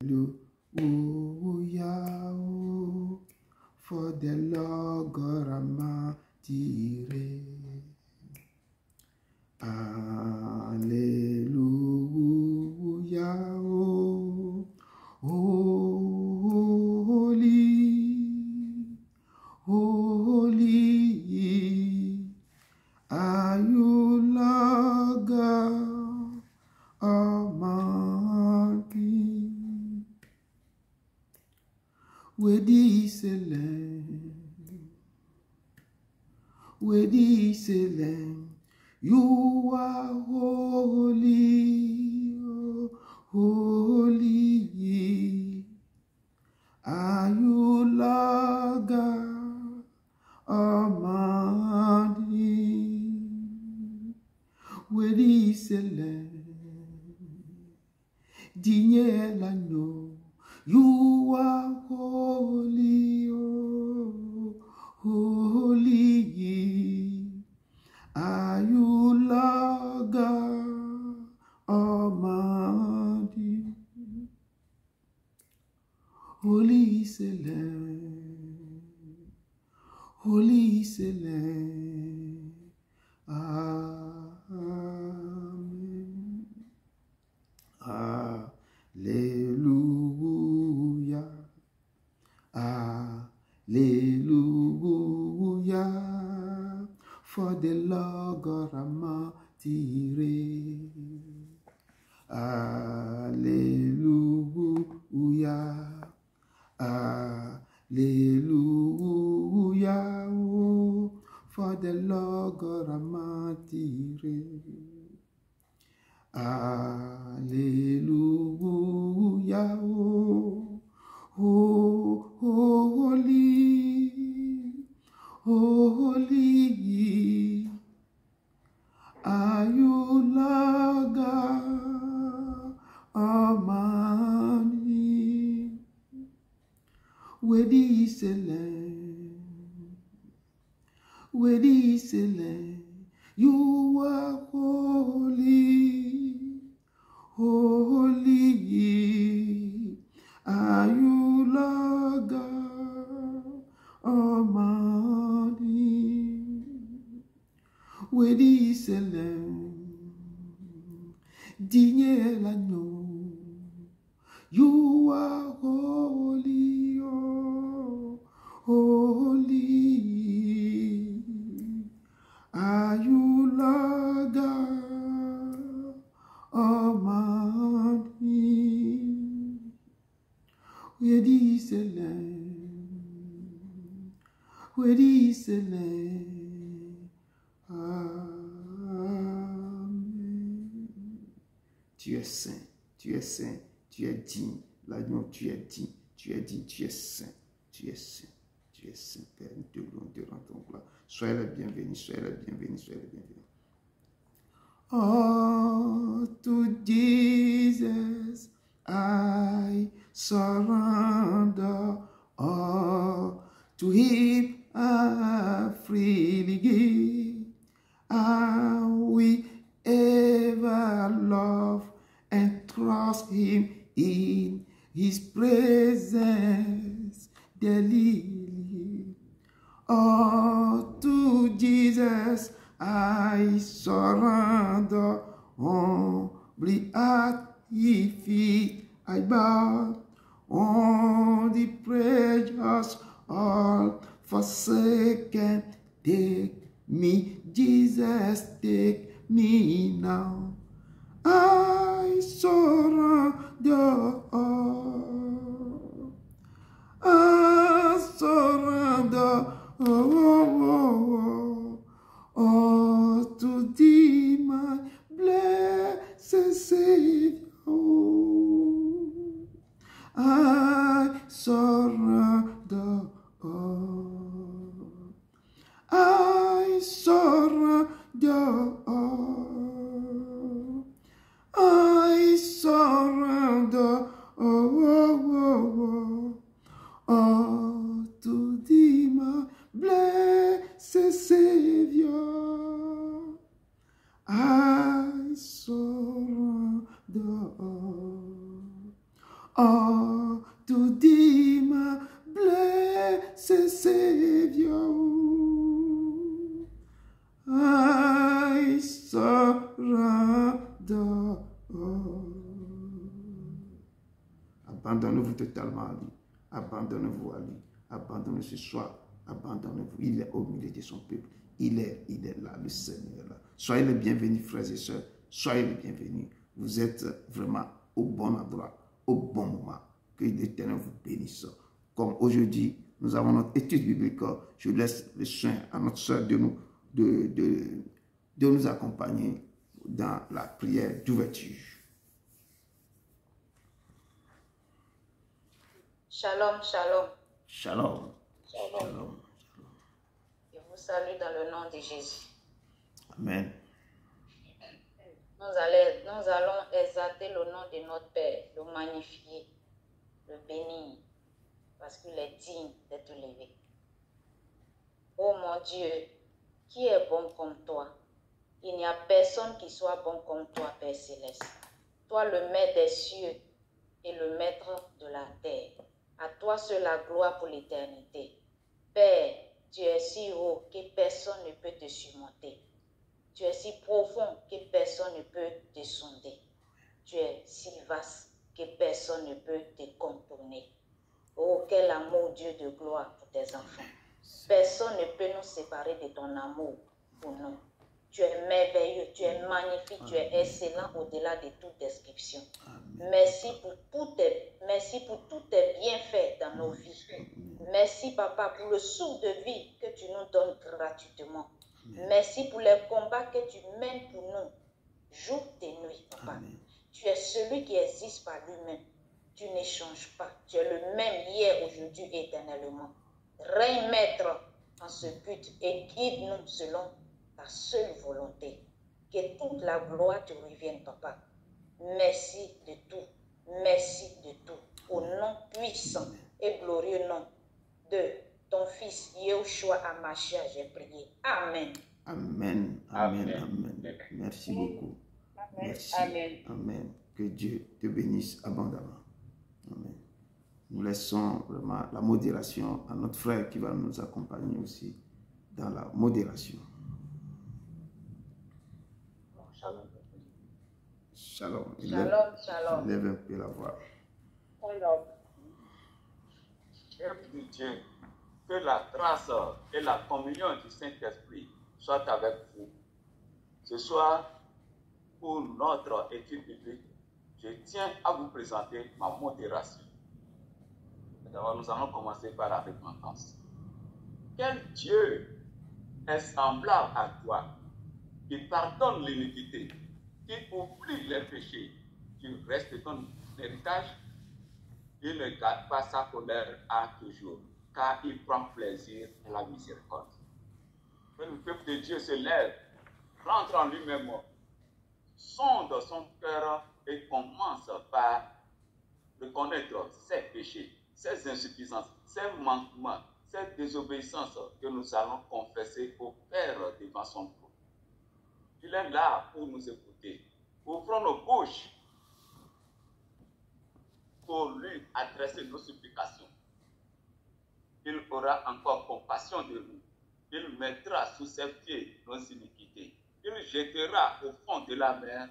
Hallelujah, oh, for the Lord God Almighty reigns. Hallelujah, oh, holy, holy are you, Lord God Almighty. Worthy is the Lamb, worthy is the Lamb. You are holy, oh, holy are you, Lord God Almighty. Worthy is the Lamb, digne l'agneau. You are holy, oh, holy are you, Lord God Almighty. Holy is the Lamb, holy is the Lamb. Amen. Hallelujah. Hallelujah. For the Lord God Almighty reigns. Hallelujah. Hallelujah. Oh, for the Lord God Almighty reigns. Hallelujah. Oh, holy, holy are you, Lord God Almighty. Worthy is the Lamb, worthy is the Lamb. You are holy, holy are you, Lord God Almighty. Worthy is the Lamb, digne l'agneau. You are holy, oh, holy are you, Lord God Almighty. Worthy is the Lamb, worthy is the Lamb. Amen. Tu es saint, tu es saint, tu es digne. L'agneau, tu es digne, tu es digne, tu es saint, tu es saint, tu es saint. Père, nous te louons, te rendons gloire. Soyez le bienvenu, soyez le bienvenu, soyez le bienvenu. Oh, to Jesus I surrender. All to Him I freely give. I will ever love and trust Him in His presence daily. Oh, to Jesus I surrender. Humbly at His feet I bow. On the precious all forsaken, take me, Jesus, take me now. I surrender all. I surrender all to Thee, my blessed Savior. I surrender all. I surrender all. I surrender all to Thee, my blessed Savior. I surrender all. Oh, tout dit ma blessed Savior, I surrender. Abandonnez-vous totalement à lui. Abandonnez-vous à lui. Abandonnez ce soir. Abandonnez-vous. Il est au milieu de son peuple. Il est là. Le Seigneur est là. Soyez les bienvenus, frères et sœurs. Soyez les bienvenus. Vous êtes vraiment au bon endroit, au bon moment. Que l'Éternel vous bénisse. Comme aujourd'hui, nous avons notre étude biblique. Je laisse le soin à notre sœur de nous accompagner dans la prière d'ouverture. Shalom, shalom. Shalom. Shalom. Shalom. Je vous salue dans le nom de Jésus. Amen. Nous allons exalter le nom de notre Père, le magnifier, le bénir, parce qu'il est digne d'être élevé. Oh mon Dieu, qui est bon comme toi? Il n'y a personne qui soit bon comme toi, Père Céleste. Toi, le Maître des cieux et le Maître de la terre. À toi seul la gloire pour l'éternité. Père, tu es si haut que personne ne peut te surmonter. Tu es si profond que personne ne peut te sonder. Tu es si vaste que personne ne peut te contourner. Oh, quel amour, Dieu de gloire, pour tes enfants. Personne ne peut nous séparer de ton amour pour nous. Tu es merveilleux, tu es magnifique, tu es excellent au-delà de toute description. Merci pour tous tes bienfaits dans nos vies. Merci, Papa, pour le souffle de vie que tu nous donnes gratuitement. Merci pour les combats que tu mènes pour nous, jour et nuit, Papa. Tu es celui qui existe par lui-même. Tu n'échanges pas. Tu es le même hier, aujourd'hui, éternellement. Règne maître en ce but et guide-nous selon ta seule volonté. Que toute la gloire te revienne, Papa. Merci de tout. Merci de tout. Au nom puissant et glorieux nom de ton Fils Yeshua Amashia, j'ai prié. Amen. Amen. Amen. Amen. Merci beaucoup. Merci. Amen. Amen. Que Dieu te bénisse abondamment. Amen. Nous laissons vraiment la modération à notre frère qui va nous accompagner aussi dans la modération. Shalom. Shalom. Shalom, shalom. Lève un peu la voix. Shalom. Père de Dieu, que la grâce et la communion du Saint-Esprit soient avec vous. Ce soir, pour notre étude biblique, je tiens à vous présenter ma modération. D'abord, nous allons commencer par la repentance. Quel Dieu est semblable à toi, qui pardonne l'iniquité, qui oublie les péchés, qui reste ton héritage? Il ne garde pas sa colère à toujours, car il prend plaisir à la miséricorde. Que le peuple de Dieu se lève, rentre en lui-même, sonde son cœur et commence par reconnaître ses péchés, ses insuffisances, ses manquements, ses désobéissances que nous allons confesser au Père devant son trône. Il est là pour nous écouter. Ouvrons nos bouches pour lui adresser nos supplications. Il aura encore compassion de nous. Il mettra sous ses pieds nos iniquités. Il jettera au fond de la mer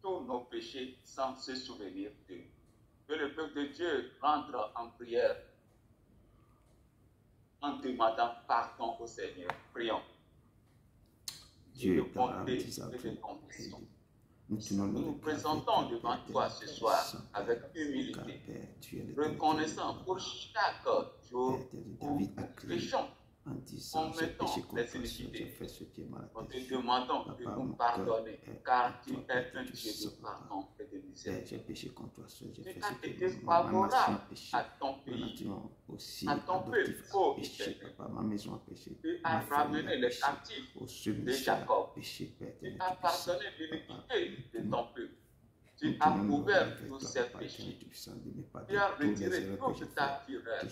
tous nos péchés sans se souvenir d'eux. Que le peuple de Dieu rentre en prière en demandant pardon au Seigneur. Prions. Dieu de bonté et de compassion. Nous nous présentons devant toi ce soir avec humilité, reconnaissant pour chaque jour où nous péchons, commettons les iniquités. Nous te demandons de nous pardonner, car tu es un Dieu de pardon et de miséricorde. Tu as été favorable à ton pays, à ton peuple, ô Éternel. Tu as ramené les captifs de Jacob. Tu as pardonné l'iniquité de ton peuple. Tu as couvert tous ses péchés. Tu as retiré toute ta fureur. Tu es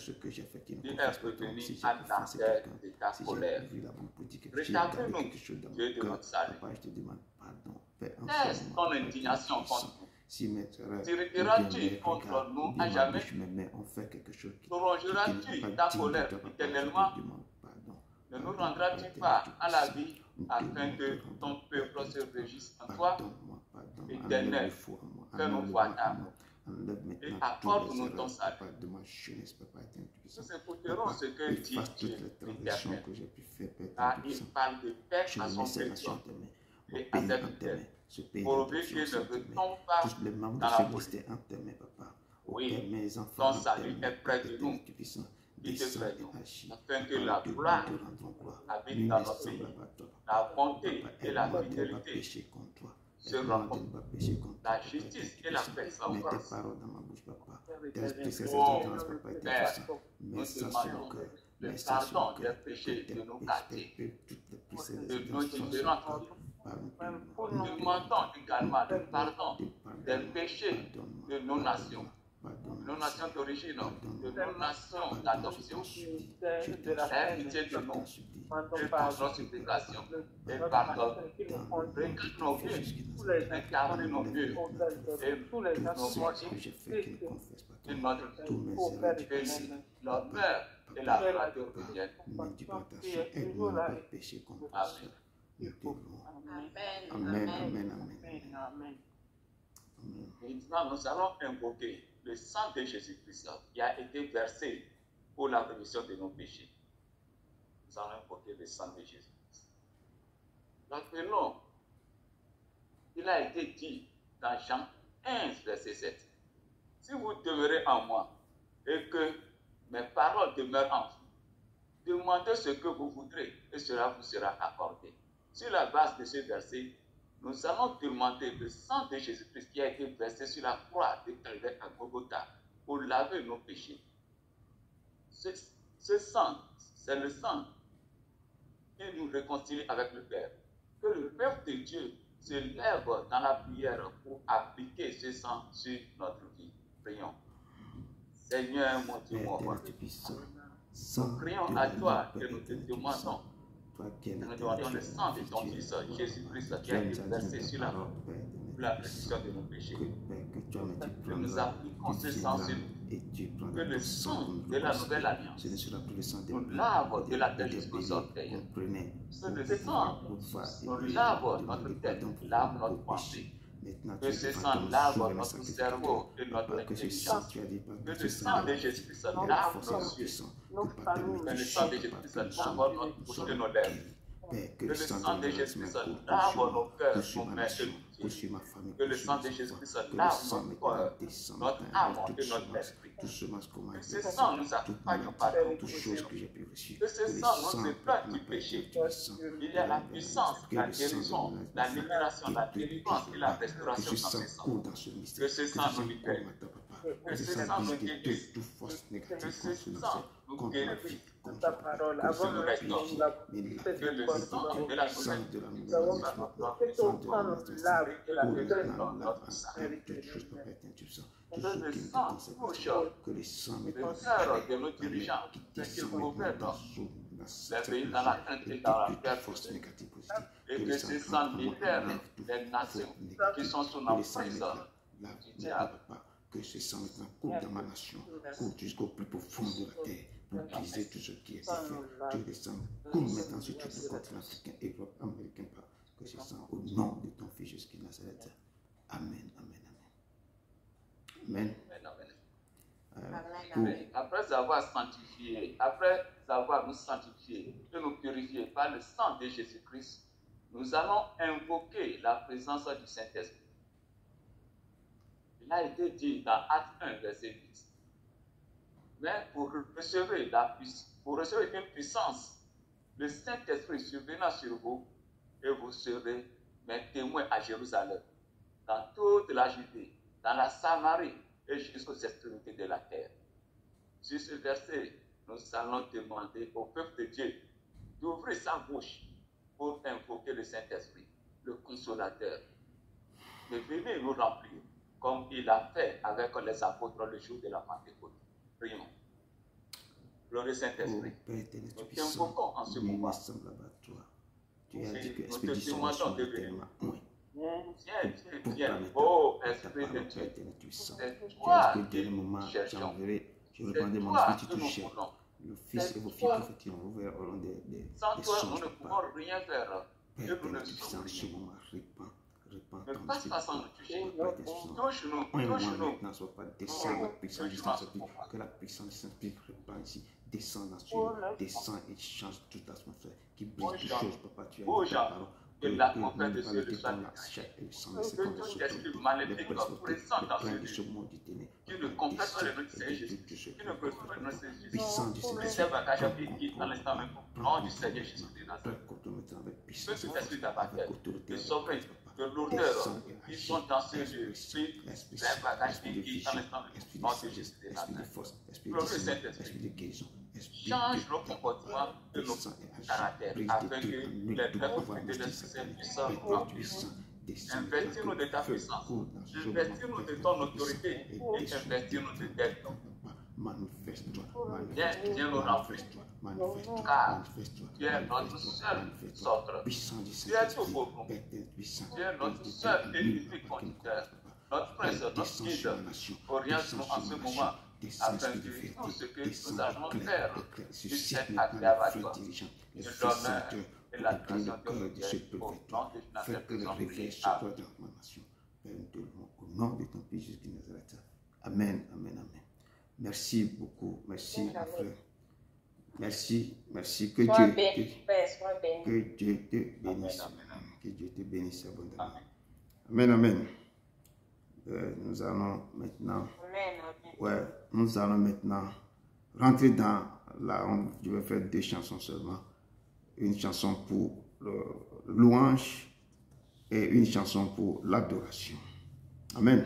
revenu à l'enfer de ta colère. Rétablis-nous, Dieu de notre salut. Laisse ton indignation contre nous Si mes frères te retireras-tu contre nous à jamais? mes mains ont fait quelque chose qui Prolongeras-tu ta colère éternellement? Ne nous rendras-tu pas à la vie afin que ton peuple se réjouisse en toi? Éternel, fais-nous voir ta main et apporte-nous ton salut. Nous écouterons ce que dit Dieu l'Éternel, car il parle de paix à son peuple et à sa fidèle, pourvu qu'il ne retombe pas dans la folie. Oui, ton salut est près de nous. Il te près de nous, afin que la gloire habite dans notre pays. La bonté et la fidélité se rencontrent. La justice et la paix s'embrassent. Oh, Père, nous demandons le pardon des péchés de nos quartiers, de nos différentes villes. Nous demandons également le pardon des péchés de nos nations d'origine, de nos nations d'adoption. Aie pitié de nous, réponds nos supplications et pardonne. Regarde nos vies, incarne nos vies et nos motifs de notre vie. Que l'honneur et la gloire te reviennent. Amen. Amen. Maintenant, nous allons invoquer le sang de Jésus-Christ qui a été versé pour la rémission de nos péchés. Nous allons invoquer le sang de Jésus-Christ. Rappelons, il a été dit dans Jean 15, verset 7. Si vous demeurez en moi et que mes paroles demeurent en vous, demandez ce que vous voudrez et cela vous sera accordé. Sur la base de ce verset, nous allons demander le sang de Jésus-Christ qui a été versé sur la croix de Calvaire à Golgotha pour laver nos péchés. Ce sang, c'est le sang qui nous réconcilie avec le Père. Que le peuple de Dieu se lève dans la prière pour appliquer ce sang sur notre vie. Prions. Seigneur, mon Dieu, mon roi, nous prions à toi et nous te demandons. Nous demandons le sang de ton Fils Jésus-Christ qui a été versé sur la croix pour la rémission de nos péchés. Que nous appliquons ce sang sur nous. Que le sang de la nouvelle alliance nous lave de la tête jusqu'aux orteils. Que le sang nous lave notre tête, lave notre pensée. Que ce sang lave notre cerveau et notre intelligence. Que le sang de Jésus-Christ lave nos yeux. Que le sang de Jésus-Christ lave notre bouche et nos lèvres. Que le sang de Jésus-Christ lave nos cœurs, nos mains et nos pieds. Que le sang de Jésus-Christ lave notre corps, notre âme et notre esprit. Que ce sang nous accompagne partout. Que ce sang nous sépare du péché. Il y a la puissance, la guérison, la libération, la délivrance et la restauration dans ce sang. Que ce sang nous libère. Que ce sang nous guérisse. Que ce sang nous guérisse. Ta parole, avant de restaure. Que le sang de la que ton sang nous lave et la guérison dans notre sang. Que le sang touche le cœur de nos dirigeants, ceux qui gouvernent les pays dans la crainte et dans la peur. Et que ce sang libère les nations qui sont sous l'emprise du diable. Que ce sang maintenant coule dans ma nation, coule jusqu'au plus profond de la terre, pour briser tout ce qui est fait. Que le sang coule maintenant sur tout le continent africain et américain. Que ce sang au nom de ton Fils Jésus-Christ Nazareth. Amen, amen, amen. Amen. Après avoir sanctifié, après avoir nous sanctifié et nous purifié par le sang de Jésus-Christ, nous allons invoquer la présence du Saint-Esprit. Il a été dit dans Acte 1, verset 8. Mais pour recevoir une puissance, le Saint-Esprit surviendra sur vous et vous serez mes témoins à Jérusalem, dans toute la Judée, dans la Samarie et jusqu'aux extrémités de la terre. Sur ce verset, nous allons demander au peuple de Dieu d'ouvrir sa bouche pour invoquer le Saint-Esprit, le Consolateur, de venir nous remplir, comme il a fait avec les apôtres le jour de la Pentecôte. Prions. Glorieux Saint-Esprit, nous t'invoquons en ce moment. Tu as dit que l'Esprit du Seigneur soit tellement. Viens. Oh, Esprit de Dieu. C'est toi qui cherchons. C'est toi que nous voulons. Le Fils et vos filles prophétiseront, vous verrez au long des Sans toi, nous songes. ne pouvons rien faire. Père, Nous ne Père, sommes ce rien. moment, répands Ne ton passe Dieu. pas sans nous toucher. Père, Saint-Esprit. Touche-nous, Un moment touche-nous. maintenant, soit pas descend la puissance du Saint-Esprit, que la puissance du Saint-Esprit répand ici, descend dans ce lieu, descend et change toute l'atmosphère, qui brise toutes choses, papa, tu as dit ta parole, Que l'atmosphère de Dieu soit la chair et le sang, que tout esprit maléfique présent dans ce lieu, qui ne confesse pas le nom du Seigneur Jésus, qui ne glorifie pas le nom du Seigneur Jésus, que ces bagages qui quittent dans l'instant même, au nom du Seigneur Jésus de Nazareth. Que tout esprit d'abatteur, de souverain, de l'auteur, qui sont dans ce lieu, ces bagages qui quittent dans l'instant même, au nom de Jésus de Nazareth. Glorieux Saint-Esprit, change nos comportements et nos caractères afin que les peuples de l'Esprit puissent en puissance. Investis-nous de ta puissance, investis-nous de ton autorité et investis-nous de tes dons. Manifeste-toi, Viens nous remplir, car tu es notre seul socle. Tu es tout pour nous. Tu es notre seul et unique conducteur, notre prince, notre guide. Oriente-nous en ce moment afin que tout ce que nous allons faire puisse être agréable à toi. De l'honneur et la grâce de Dieu au nom de Nazareth. Au nom de ton Fils Jésus de Nazareth. Amen, amen, amen. Merci beaucoup, merci ma frère. Merci, merci. Que Dieu te bénisse. Que Dieu te bénisse abondamment. Amen, amen. Nous allons maintenant, rentrer dans la. Je vais faire 2 chansons seulement. Une chanson pour le louange et une chanson pour l'adoration. Amen.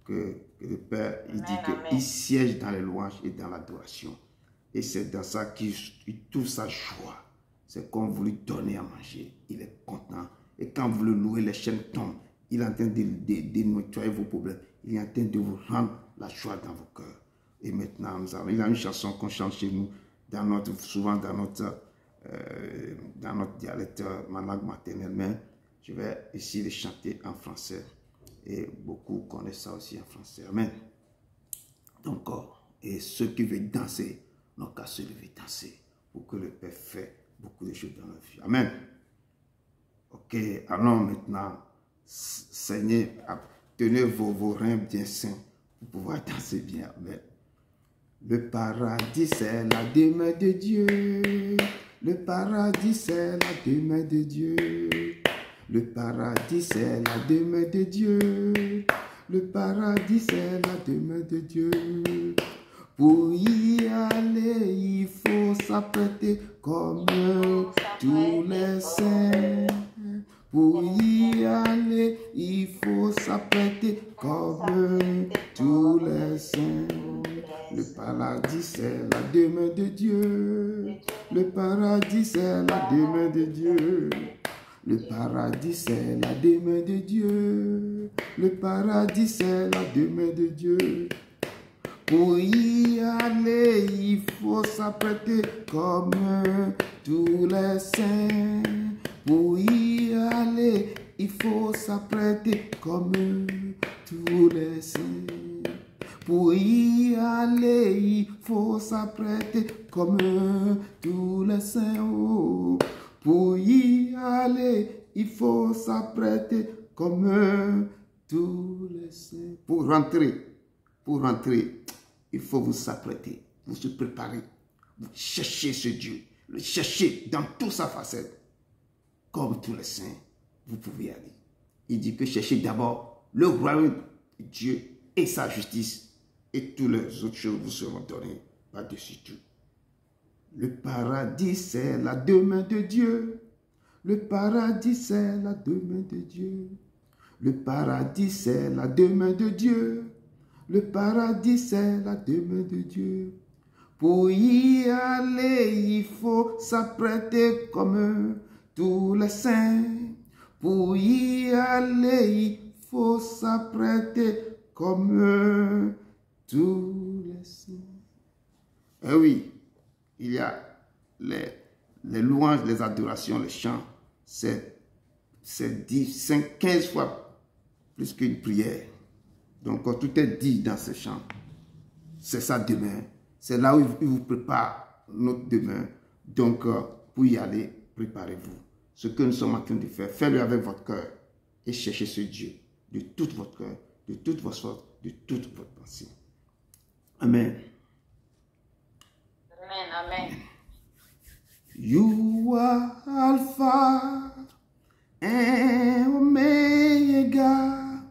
Que le Père, il dit qu'il siège dans les louanges et dans l'adoration. Et c'est dans ça qu'il trouve sa joie. C'est quand vous lui donnez à manger, il est content. Et quand vous le louez, les chaînes tombent. Il est en train de nettoyer vos problèmes. Il est en train de vous rendre la joie dans vos cœurs. Et maintenant, il a une chanson qu'on chante chez nous, souvent dans notre dialecte, ma langue maternelle. Mais je vais essayer de chanter en français. Et beaucoup connaissent ça aussi en français. Amen. Donc, et ceux qui veulent danser, n'ont qu'à se lever danser pour que le Père fait beaucoup de choses dans leur vie. Amen. Ok, allons maintenant, Seigneur, tenez vos reins bien sains pour pouvoir danser bien. Amen. Le paradis, c'est la demeure de Dieu. Le paradis, c'est la demeure de Dieu. Le paradis, c'est la demeure de Dieu. Le paradis, c'est la demeure de Dieu. Pour y aller, il faut s'apprêter comme tous les saints. Pour y aller, il faut s'apprêter comme tous les saints. Le paradis, c'est la demeure de Dieu. Le paradis, c'est la demeure de Dieu. Le paradis, c'est la demeure de Dieu. Le paradis, c'est la demeure de Dieu. Pour y aller, il faut s'apprêter comme tous les saints. Pour y aller, il faut s'apprêter comme tous les saints. Pour y aller, il faut s'apprêter comme tous les saints. Oh. Pour y aller, il faut s'apprêter comme tous les saints. Pour rentrer, il faut vous apprêter, vous se préparer, vous cherchez ce Dieu, le chercher dans toute sa facette. Comme tous les saints, vous pouvez y aller. Il dit que cherchez d'abord le royaume de Dieu et sa justice, et toutes les autres choses vous seront données par-dessus tout. Le paradis, c'est la demeure de Dieu. Le paradis, c'est la demeure de Dieu. Le paradis, c'est la demeure de Dieu. Le paradis, c'est la demeure de Dieu. Pour y aller, il faut s'apprêter comme tous les saints. Pour y aller, il faut s'apprêter comme tous les saints. Eh oui, il y a les louanges, les adorations, les chants. C'est c'est dit 15 fois plus qu'une prière. Donc, tout est dit dans ce chant. C'est ça demain. C'est là où il vous prépare notre demain. Donc, pour y aller, préparez-vous. Ce que nous sommes en train de faire, faites-le avec votre cœur et cherchez ce Dieu de tout votre cœur, de toute votre force, de toute votre pensée. Amen. Amen. Amen. You are Alpha and Omega.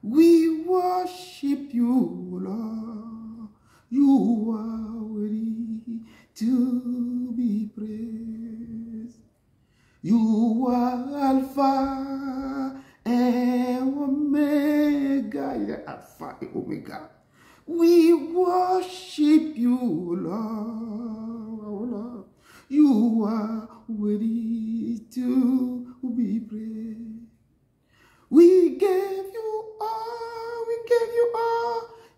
We worship you, Lord. You are worthy to be praised. You are Alpha and Omega. Il est Alpha et Omega. We worship you, Lord. Oh, Lord. You are worthy to be praised. We give you all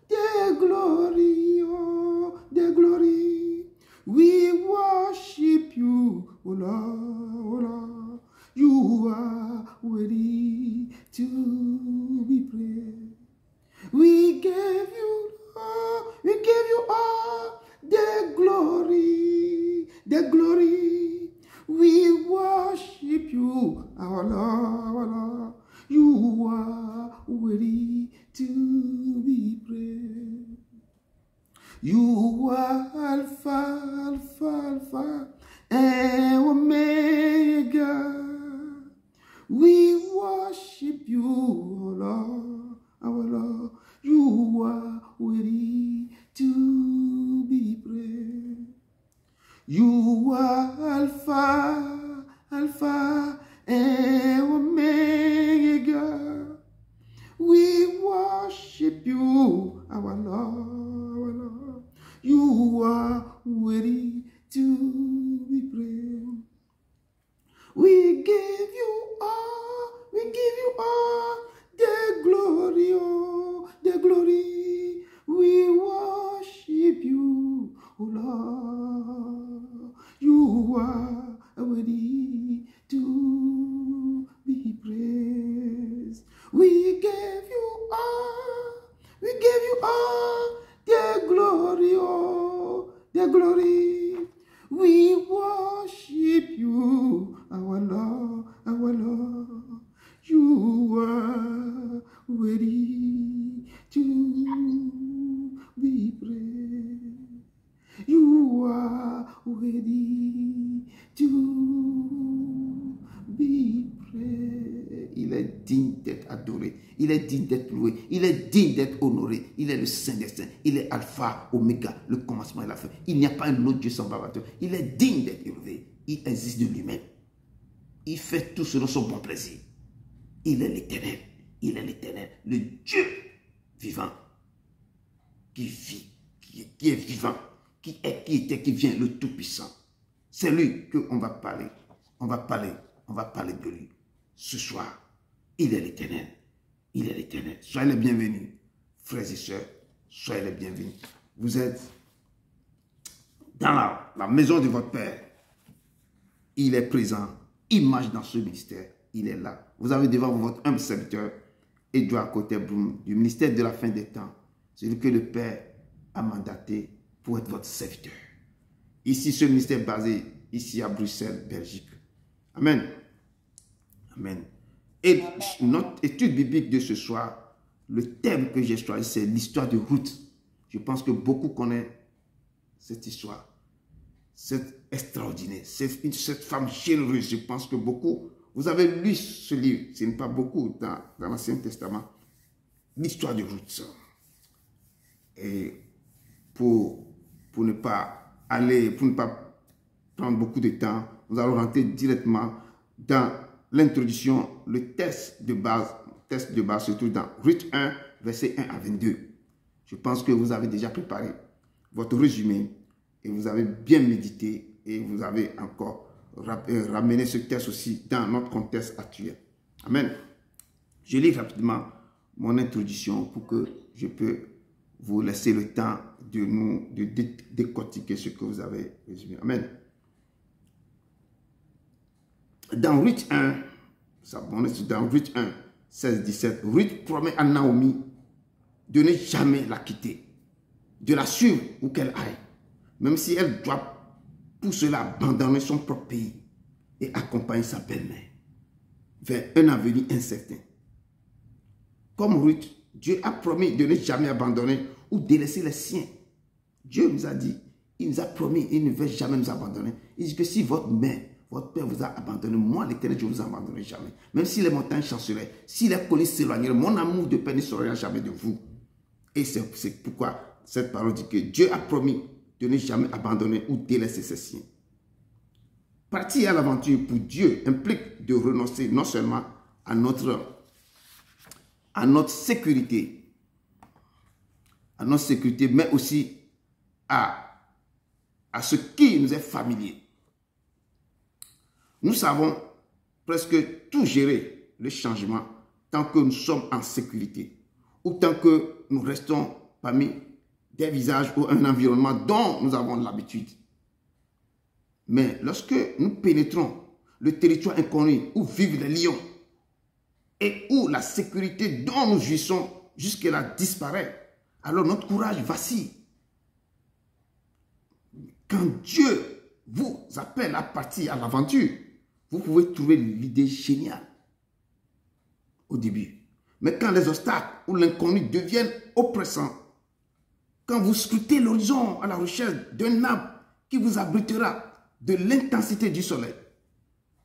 the glory, oh, the glory. We worship you, oh Lord, oh Lord. You are worthy to be praised. We give you all the glory, the glory. We worship you, our Lord, our Lord. You are worthy to be praised. You are Alpha, Alpha, Alpha, and Omega. We worship you, our Lord, our Lord. You are worthy to be praised. You are Alpha, Alpha, and Omega. We worship you, our Lord, our Lord. You are worthy to be praised. We give you all the glory, oh, the glory. We worship you, oh Lord. You are worthy to be praised. We give you all the glory, oh, the glory. We worship you, our Lord, our Lord. You are worthy to be praised. You are worthy to be praised. Il est digne d'être adoré. Il est digne d'être loué. Il est digne d'être honoré. Il est le Saint des Saints. Il est Alpha, Oméga, le commencement et la fin. Il n'y a pas un autre Dieu semblable. Il est digne d'être élevé. Il existe de lui-même. Il fait tout selon son bon plaisir. Il est l'Éternel. Il est l'Éternel. Le Dieu vivant. Qui vit. Qui est vivant. Qui est, qui était, qui vient, le Tout-Puissant. C'est lui qu'on va parler. On va parler de lui. Ce soir, il est l'Éternel. Il est l'Éternel. Soyez les bienvenus, frères et sœurs. Soyez les bienvenus. Vous êtes dans la maison de votre Père. Il est présent. Il marche dans ce ministère. Il est là. Vous avez devant vous votre humble serviteur, Edouard Côté-Broum, du ministère de la fin des temps. Celui que le Père a mandaté pour être votre serviteur. Ici, ce ministère est basé ici à Bruxelles, Belgique. Amen. Amen. Et notre étude biblique de ce soir, le thème que j'ai choisi, c'est l'histoire de Ruth. Je pense que beaucoup connaissent cette histoire. C'est extraordinaire. C'est cette femme généreuse. Je pense que beaucoup, vous avez lu ce livre, ce n'est pas beaucoup dans l'Ancien Testament, l'histoire de Ruth. Et pour ne pas prendre beaucoup de temps, nous allons rentrer directement dans l'introduction, le test de base se trouve dans Ruth 1, verset 1 à 22. Je pense que vous avez déjà préparé votre résumé et vous avez bien médité et vous avez encore ramené ce texte aussi dans notre contexte actuel. Amen. Je lis rapidement mon introduction pour que je peux vous laisser le temps de décortiquer ce que vous avez résumé. Amen. Dans Ruth 1, on est dans Ruth 1, 16, 17. Ruth promet à Naomi de ne jamais la quitter, de la suivre où qu'elle aille, même si elle doit pour cela abandonner son propre pays et accompagner sa belle-mère vers un avenir incertain. Comme Ruth, Dieu a promis de ne jamais abandonner ou délaisser les siens. Dieu nous a dit, il nous a promis, il ne veut jamais nous abandonner. Il dit que si votre mère, votre père vous a abandonné, moi l'Éternel, je ne vous abandonnerai jamais. Même si les montagnes chancelaient, si les collines s'éloigneraient, mon amour de père ne sera jamais de vous. Et c'est pourquoi cette parole dit que Dieu a promis de ne jamais abandonner ou délaisser ses siens. Partir à l'aventure pour Dieu implique de renoncer non seulement à notre sécurité, mais aussi à ce qui nous est familier. Nous savons presque tout gérer le changement tant que nous sommes en sécurité ou tant que nous restons parmi des visages ou un environnement dont nous avons l'habitude. Mais lorsque nous pénétrons le territoire inconnu où vivent les lions et où la sécurité dont nous jouissons jusque-là disparaît, alors notre courage vacille. Quand Dieu vous appelle à partir à l'aventure, vous pouvez trouver l'idée géniale au début. Mais quand les obstacles ou l'inconnu deviennent oppressants, quand vous scrutez l'horizon à la recherche d'un arbre qui vous abritera de l'intensité du soleil,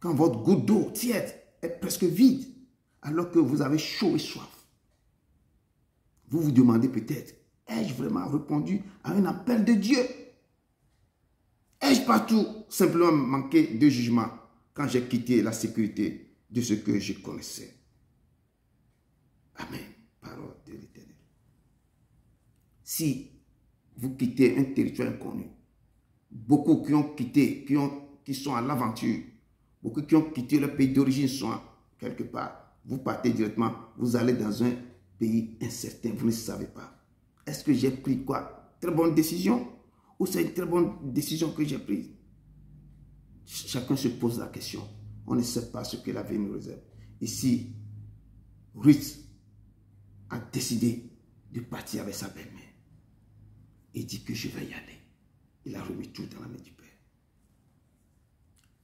quand votre goutte d'eau tiède est presque vide, alors que vous avez chaud et soif, vous vous demandez peut-être, ai-je vraiment répondu à un appel de Dieu? Ai-je partout simplement manqué de jugement quand j'ai quitté la sécurité de ce que je connaissais? Amen. Parole de l'Éternel. Si vous quittez un territoire inconnu, beaucoup qui ont quitté, qui sont à l'aventure, beaucoup qui ont quitté leur pays d'origine sont quelque part, vous partez directement, vous allez dans un pays incertain, vous ne savez pas. Est-ce que j'ai pris quoi? Très bonne décision? Ou c'est une très bonne décision que j'ai prise? Chacun se pose la question. On ne sait pas ce que l'avenir nous réserve. Ici, Ruth a décidé de partir avec sa belle-mère. Il dit que je vais y aller. Il a remis tout dans la main du Père.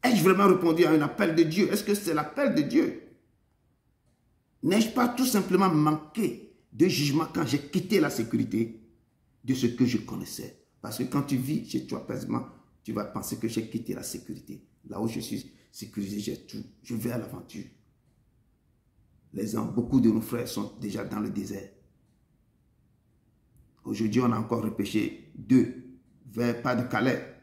Ai-je vraiment répondu à un appel de Dieu? Est-ce que c'est l'appel de Dieu? N'ai-je pas tout simplement manqué de jugement quand j'ai quitté la sécurité de ce que je connaissais? Parce que quand tu vis chez toi paisiblement, tu vas penser que j'ai quitté la sécurité. Là où je suis sécurisé, j'ai tout. Je vais à l'aventure. Beaucoup de nos frères sont déjà dans le désert. Aujourd'hui, on a encore repêché 2 vers Pas-de-Calais,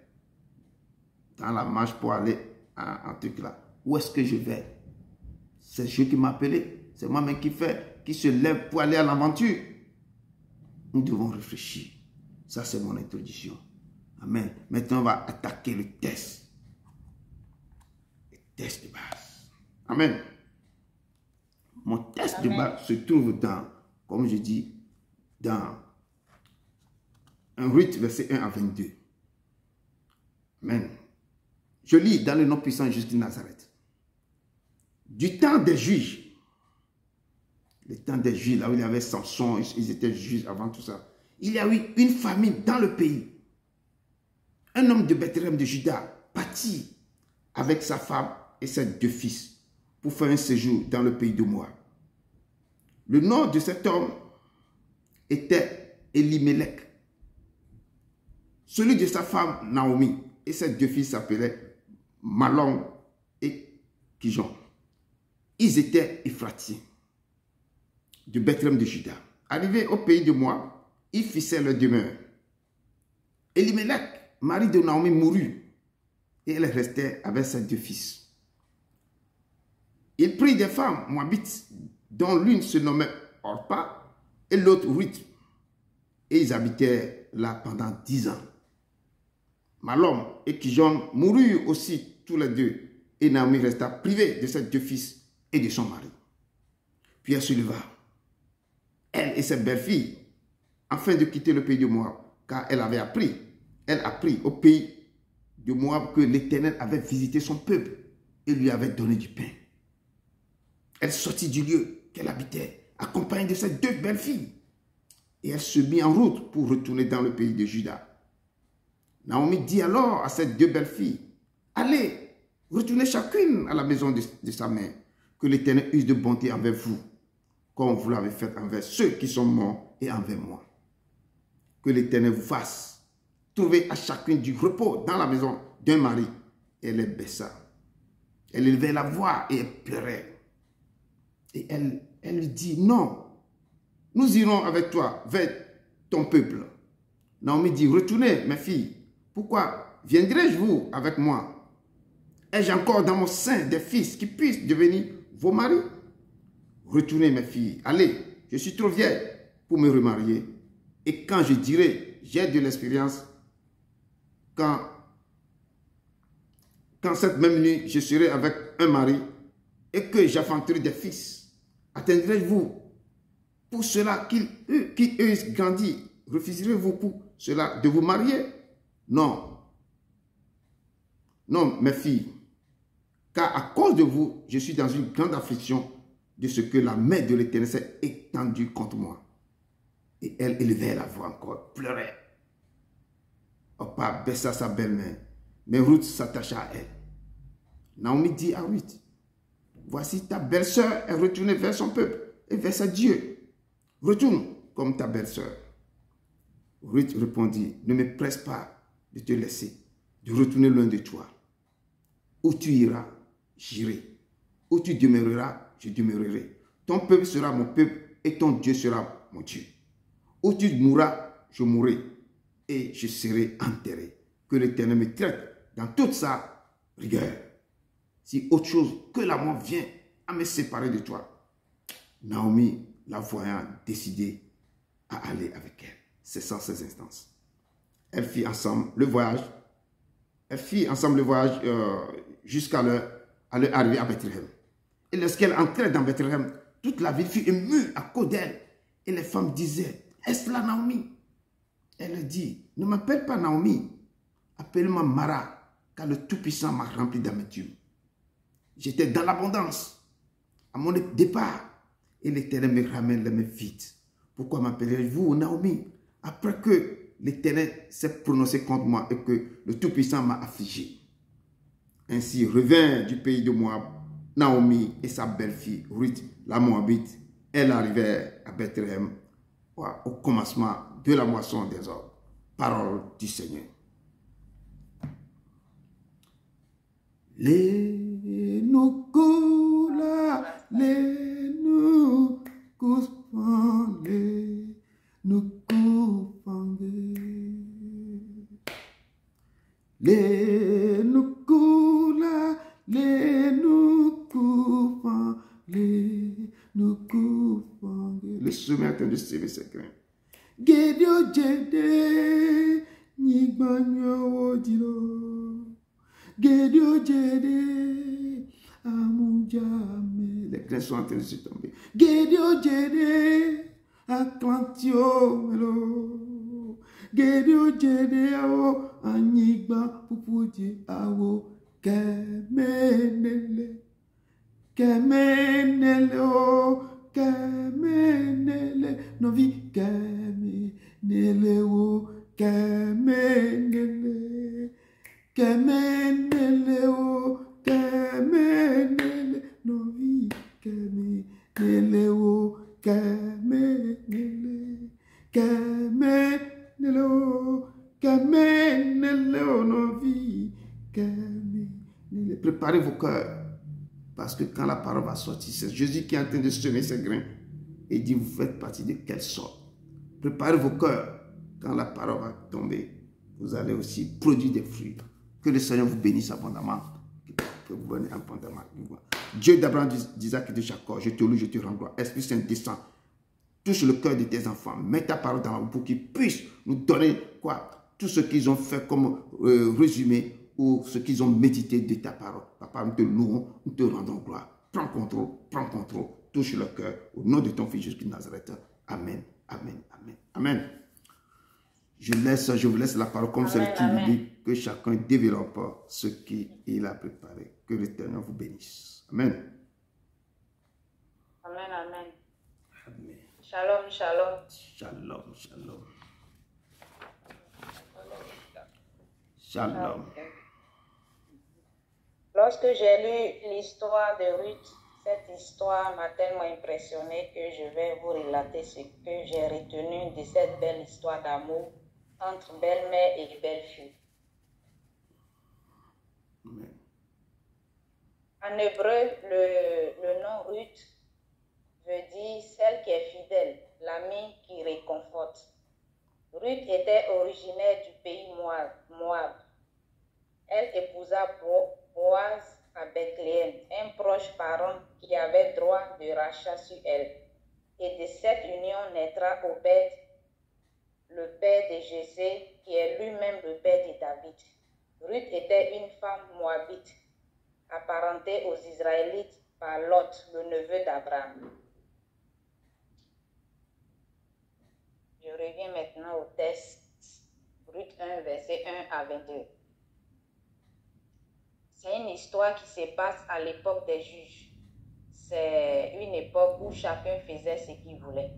dans la marche pour aller en truc là. Où est-ce que je vais? C'est Dieu qui m'a appelé. C'est moi-même qui se lève pour aller à l'aventure. Nous devons réfléchir. Ça, c'est mon introduction. Amen. Maintenant, on va attaquer le test. Le test de base. Amen. Mon test de base se trouve dans, comme je dis, dans 1 Ruth, verset 1 à 22. Amen. Je lis dans le nom puissant de Jésus de Nazareth. Du temps des juges, le temps des juges, là où il y avait Samson, ils étaient juges avant tout ça. Il y a eu une famine dans le pays. Un homme de Bethléem de Juda partit avec sa femme et ses 2 fils pour faire un séjour dans le pays de Moab. Le nom de cet homme était Elimelech. Celui de sa femme Naomi et ses 2 fils s'appelaient Malon et Kijon. Ils étaient Éphratiens de Bethléem de Juda. Arrivés au pays de Moab, ils fixèrent leur demeure. Elimelech, mari de Naomi, mourut et elle restait avec ses 2 fils. Il prit des femmes moabites dont l'une se nommait Orpa et l'autre Ruth. Et ils habitèrent là pendant 10 ans. Malom et Kijon moururent aussi tous les 2 et Naomi resta privée de ses 2 fils et de son mari. Puis elle se leva, elle et ses belles-filles, afin de quitter le pays de Moab, car elle apprit au pays de Moab que l'Éternel avait visité son peuple et lui avait donné du pain. Elle sortit du lieu qu'elle habitait, accompagnée de ses 2 belles filles. Et elle se mit en route pour retourner dans le pays de Juda. Naomi dit alors à ses 2 belles filles, « Allez, retournez chacune à la maison de sa mère, que l'Éternel use de bonté envers vous, comme vous l'avez fait envers ceux qui sont morts et envers moi. Que l'Éternel vous fasse trouver à chacune du repos dans la maison d'un mari. » Elle les baissa. Elle élevait la voix et elle pleurait. Et elle lui dit, « Non, nous irons avec toi vers ton peuple. » Naomi dit, « Retournez, mes filles. Pourquoi viendrai-je vous avec moi? Ai-je encore dans mon sein des fils qui puissent devenir vos maris? Retournez, mes filles. Allez, je suis trop vieille pour me remarier. Et quand je dirai, j'ai de l'expérience, quand cette même nuit, je serai avec un mari et que j'enfanterai des fils, atteindrai-vous pour cela qui eux grandit? Refuserez-vous pour cela de vous marier? Non. Non, mes filles, car à cause de vous, je suis dans une grande affliction de ce que la main de l'Éternel s'est étendue contre moi. » Et elle élevait la voix encore, pleurait. Orpa baissa sa belle-main, mais Ruth s'attacha à elle. Naomi dit à Ruth, « Voici ta belle-sœur est retournée vers son peuple et vers sa Dieu. Retourne comme ta belle-sœur. » Ruth répondit, « Ne me presse pas de te laisser, de retourner loin de toi. Où tu iras, j'irai. Où tu demeureras, je demeurerai. Ton peuple sera mon peuple et ton Dieu sera mon Dieu. Où tu mourras, je mourrai et je serai enterré. Que l'Éternel me traite dans toute sa rigueur. Si autre chose que la mort vient à me séparer de toi. » Naomi, la voyant décidée à aller avec elle, cessant ses instances. Elle fit ensemble le voyage. Jusqu'à leur arrivée à Bethléem. Et lorsqu'elle entrait dans Bethléem, toute la ville fut émue à cause d'elle. Et les femmes disaient, « Est-ce là Naomi? » Elle dit, « Ne m'appelle pas Naomi, appelle-moi Mara, car le Tout-Puissant m'a rempli d'amertume. J'étais dans l'abondance à mon départ, et l'Éternel me ramène les mains vides. Pourquoi m'appellerez-vous Naomi, après que l'Éternel s'est prononcé contre moi et que le Tout-Puissant m'a affligé? » Ainsi revint du pays de Moab Naomi et sa belle-fille Ruth, la Moabite. Elle arrivait à Bethléem au commencement de la moisson des ordres. Parole du Seigneur. Les nous coula, les nous coupant, les nous coupant, les nous coula, les nous coupant, les nous coupant. Le sommet est en train de s'élever ses grains. Gédio Djede, Nigbanyo Odilo. Gédio Djede, Amoudjame. Les grains sont en train de se tomber. Gédio Djede, Atlantio Melo. Gédio Djede, Awo, Anigba, Pupuji, Awo, Kemenele. Kemenele, oh, Kemenele, novi Kemenele, oh, Kemenele, Kemenele, oh, Kemenele, novi Kemenele, oh, Kemenele, Kemenele, oh, Kemenele, oh, novi Kemenele. Préparez vos cœurs. Parce que quand la parole va sortir, c'est Jésus qui est en train de semer ses grains. Et dit, vous faites partie de quelle sorte? Préparez vos cœurs. Quand la parole va tomber, vous allez aussi produire des fruits. Que le Seigneur vous bénisse abondamment. Que vous venez abondamment. Dieu d'Abraham, d'Isaac et de Jacob, je te loue, je te rends gloire. Esprit Saint, descend. Touche le cœur de tes enfants. Mets ta parole dans la bouche pour qu'ils puissent nous donner quoi? Tout ce qu'ils ont fait comme résumé ou ce qu'ils ont médité de ta parole. Papa, nous te louons, nous te rendons gloire. Prends contrôle, touche le cœur. Au nom de ton Fils Jésus de Nazareth. Amen, amen, amen, amen. Je vous laisse la parole comme c'est l'écrit biblique, que chacun développe ce qu'il a préparé. Que l'Éternel vous bénisse. Amen. Shalom, shalom. Shalom, shalom. Shalom. Lorsque j'ai lu l'histoire de Ruth, cette histoire m'a tellement impressionné que je vais vous relater ce que j'ai retenu de cette belle histoire d'amour entre belle-mère et belle-fille. Amen. En hébreu, le nom Ruth veut dire celle qui est fidèle, l'amie qui réconforte. Ruth était originaire du pays Moab. Elle épousa Boaz à Bethléem, un proche parent qui avait droit de rachat sur elle. Et de cette union naîtra Obed, le père de Jessé, qui est lui-même le père de David. Ruth était une femme moabite, apparentée aux Israélites par Lot, le neveu d'Abraham. Je reviens maintenant au texte, Ruth 1, verset 1 à 22. C'est une histoire qui se passe à l'époque des juges. C'est une époque où chacun faisait ce qu'il voulait.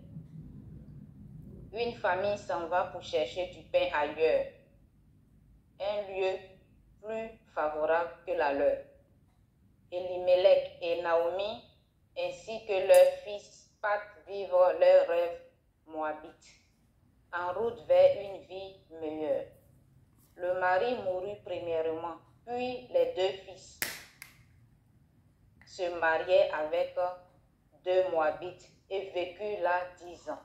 Une famille s'en va pour chercher du pain ailleurs, un lieu plus favorable que la leur. Elimelech et Naomi, ainsi que leur fils, partent vivre leur rêve moabite, en route vers une vie meilleure. Le mari mourut premièrement, puis les deux fils se mariaient avec deux Moabites et vécurent là 10 ans.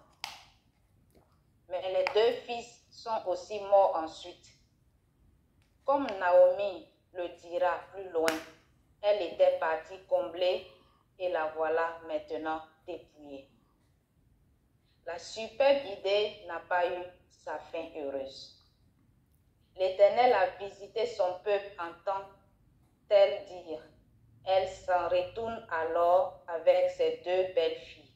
Mais les deux fils sont aussi morts ensuite. Comme Naomi le dira plus loin, elle était partie comblée et la voilà maintenant dépouillée. La superbe idée n'a pas eu sa fin heureuse. L'Éternel a visité son peuple en tant-elle dire. Elle s'en retourne alors avec ses deux belles filles.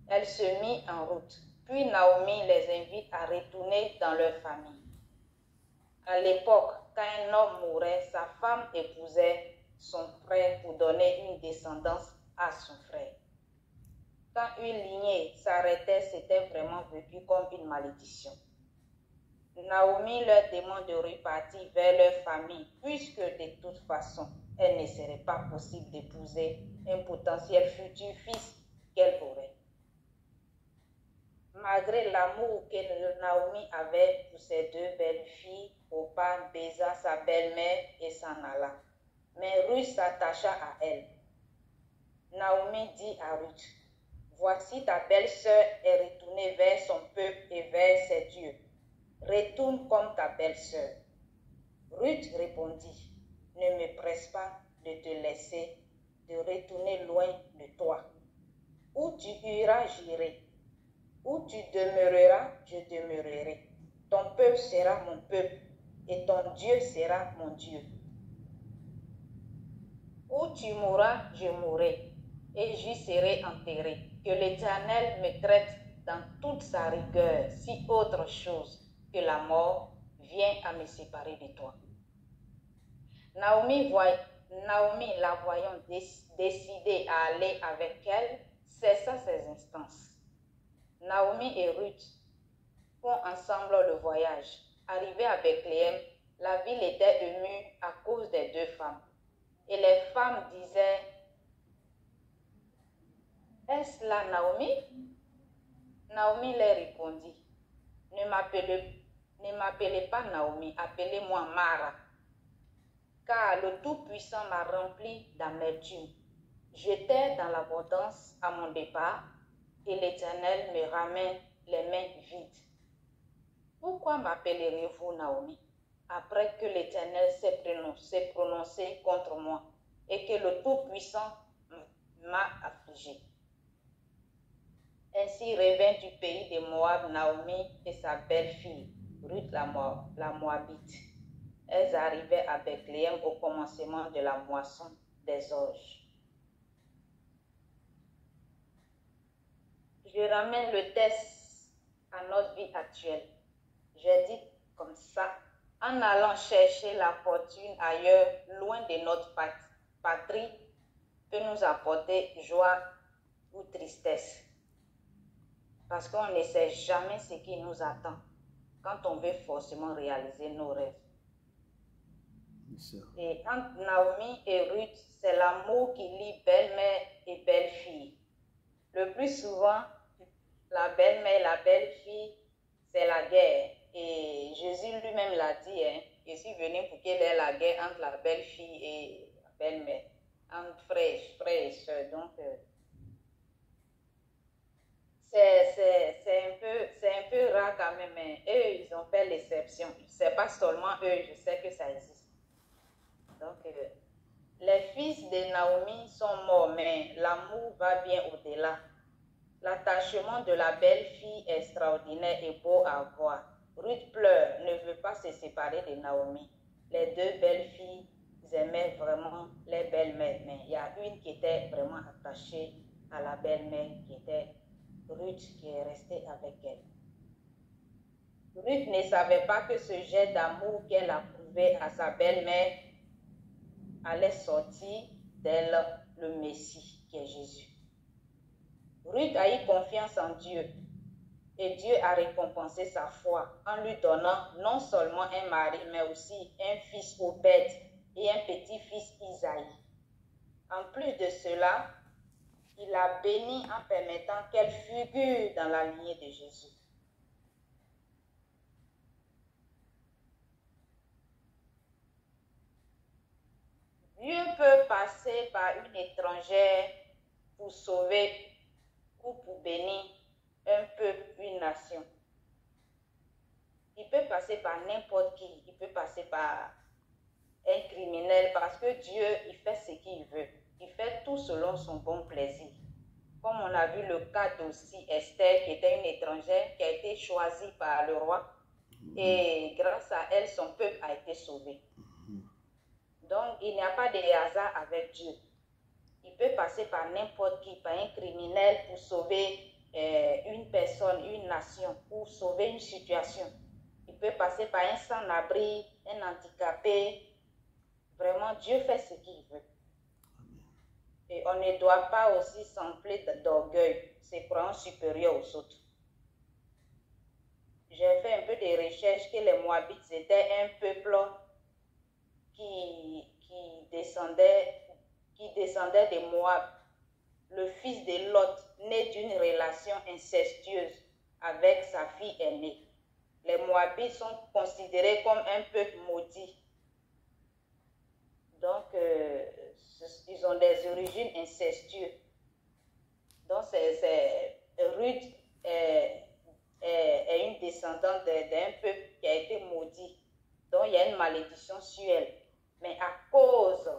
Elle se mit en route. Puis Naomi les invite à retourner dans leur famille. À l'époque, quand un homme mourait, sa femme épousait son frère pour donner une descendance à son frère. Quand une lignée s'arrêtait, c'était vraiment vécu comme une malédiction. Naomi leur demande de repartir vers leur famille, puisque de toute façon, elle ne serait pas possible d'épouser un potentiel futur fils qu'elle aurait. Malgré l'amour que Naomi avait pour ses deux belles filles, Orpa baisa sa belle-mère et s'en alla. Mais Ruth s'attacha à elle. Naomi dit à Ruth, « Voici ta belle-sœur est retournée vers son peuple et vers ses dieux. Retourne comme ta belle-sœur. » Ruth répondit, « Ne me presse pas de te laisser, de retourner loin de toi. Où tu iras, j'irai. Où tu demeureras, je demeurerai. Ton peuple sera mon peuple, et ton Dieu sera mon Dieu. Où tu mourras, je mourrai, et j'y serai enterré. Que l'Éternel me traite dans toute sa rigueur, si autre chose que la mort vient à me séparer de toi. » Naomi, la voyant décidée à aller avec elle, cessa ses instances. Naomi et Ruth font ensemble le voyage. Arrivés à Bethléem, la ville était émue à cause des deux femmes. Et les femmes disaient, « Est-ce là Naomi ?» Naomi leur répondit, « Ne m'appelez pas Naomi, appelez-moi Mara, car le Tout-Puissant m'a rempli d'amertume. J'étais dans l'abondance à mon départ, et l'Éternel me ramène les mains vides. Pourquoi m'appellerez-vous Naomi, après que l'Éternel s'est prononcé contre moi, et que le Tout-Puissant m'a affligé? » Ainsi revint du pays de Moab Naomi et sa belle-fille, Ruth la Moabite. Elles arrivaient à Bethléem au commencement de la moisson des orges. Je ramène le texte à notre vie actuelle. J'ai dit comme ça, en allant chercher la fortune ailleurs, loin de notre patrie, peut nous apporter joie ou tristesse. Parce qu'on ne sait jamais ce qui nous attend quand on veut forcément réaliser nos rêves. Et entre Naomi et Ruth, c'est l'amour qui lie belle-mère et belle-fille. Le plus souvent, la belle-mère et la belle-fille, c'est la guerre. Et Jésus lui-même l'a dit, hein, je suis venu pour qu'il y ait la guerre entre la belle-fille et la belle-mère, entre frères et sœurs. Donc, c'est un peu rare quand même, mais eux, ils ont fait l'exception. C'est pas seulement eux, je sais que ça existe. Donc, les fils de Naomi sont morts, mais l'amour va bien au-delà. L'attachement de la belle-fille est extraordinaire et beau à voir. Ruth pleure, ne veut pas se séparer de Naomi. Les deux belles-filles aimaient vraiment les belles-mères, mais il y a une qui était vraiment attachée à la belle-mère, qui était Ruth, qui est restée avec elle. Ruth ne savait pas que ce jet d'amour qu'elle approuvait à sa belle-mère allait sortir d'elle le Messie, qui est Jésus. Ruth a eu confiance en Dieu et Dieu a récompensé sa foi en lui donnant non seulement un mari, mais aussi un fils Obed et un petit-fils Isaïe. En plus de cela, il a béni en permettant qu'elle figure dans la lignée de Jésus. Dieu peut passer par une étrangère pour sauver ou pour bénir un peuple, une nation. Il peut passer par n'importe qui, il peut passer par un criminel parce que Dieu, il fait ce qu'il veut. Il fait tout selon son bon plaisir. Comme on a vu le cas d'aussi Esther, qui était une étrangère, qui a été choisie par le roi. Et grâce à elle, son peuple a été sauvé. Donc, il n'y a pas de hasard avec Dieu. Il peut passer par n'importe qui, par un criminel pour sauver une personne, une nation, pour sauver une situation. Il peut passer par un sans-abri, un handicapé. Vraiment, Dieu fait ce qu'il veut. Et on ne doit pas aussi s'enfler d'orgueil, se croyant supérieur aux autres. J'ai fait un peu de recherches que les Moabites étaient un peuple qui descendait de Moab, le fils de Lot, né d'une relation incestueuse avec sa fille aînée. Les Moabites sont considérés comme un peuple maudit. Donc, ils ont des origines incestueuses. Donc, Ruth est une descendante d'un peuple qui a été maudit. Donc, il y a une malédiction sur elle. Mais à cause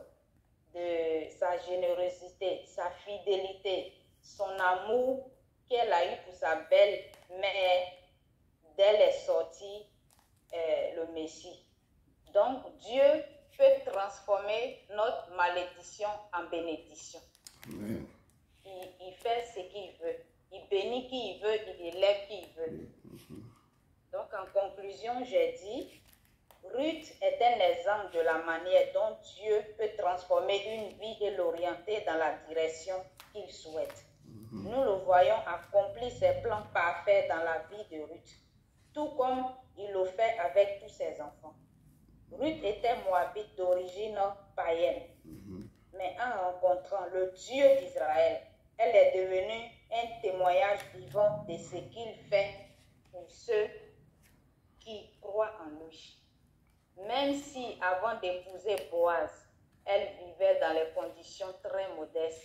de sa générosité, sa fidélité, son amour qu'elle a eu pour sa belle-mère, d'elle est sorti le Messie. Donc, Dieu peut transformer notre malédiction en bénédiction. Amen. Il fait ce qu'il veut. Il bénit qui il veut, il élève qui il veut. Donc, en conclusion, j'ai dit, Ruth est un exemple de la manière dont Dieu peut transformer une vie et l'orienter dans la direction qu'il souhaite. Nous le voyons accomplir ses plans parfaits dans la vie de Ruth, tout comme il le fait avec tous ses enfants. Ruth était moabite d'origine païenne, mais en rencontrant le Dieu d'Israël, elle est devenue un témoignage vivant de ce qu'il fait pour ceux qui croient en lui. Même si avant d'épouser Boaz, elle vivait dans des conditions très modestes,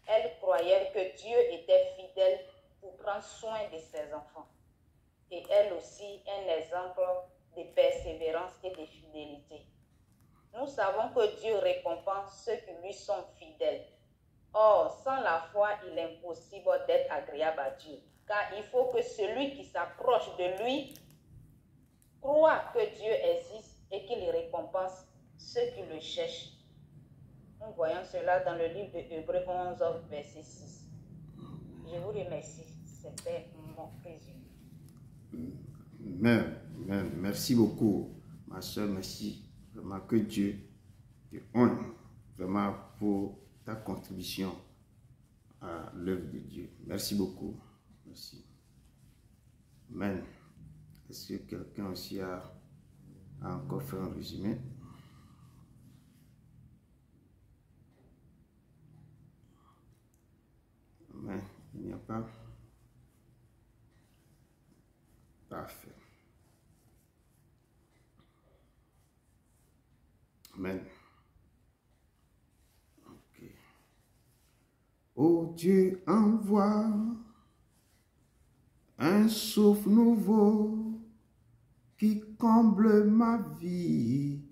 elle croyait que Dieu était fidèle pour prendre soin de ses enfants. Et elle aussi un exemple de persévérance et de fidélité. Nous savons que Dieu récompense ceux qui lui sont fidèles. Or, sans la foi, il est impossible d'être agréable à Dieu, car il faut que celui qui s'approche de lui croit que Dieu existe et qu'il récompense ceux qui le cherchent. Nous voyons cela dans le livre de Hébreux 11, verset 6. Je vous remercie. C'était mon résumé. Amen. Amen. Merci beaucoup, ma soeur. Merci. Vraiment que Dieu te honore vraiment pour ta contribution à l'œuvre de Dieu. Merci beaucoup. Merci. Amen. Est-ce que quelqu'un aussi a encore fait un résumé? Amen. Il n'y a pas. Parfait. Amen. Ok. Oh Dieu, envoie un souffle nouveau qui comble ma vie,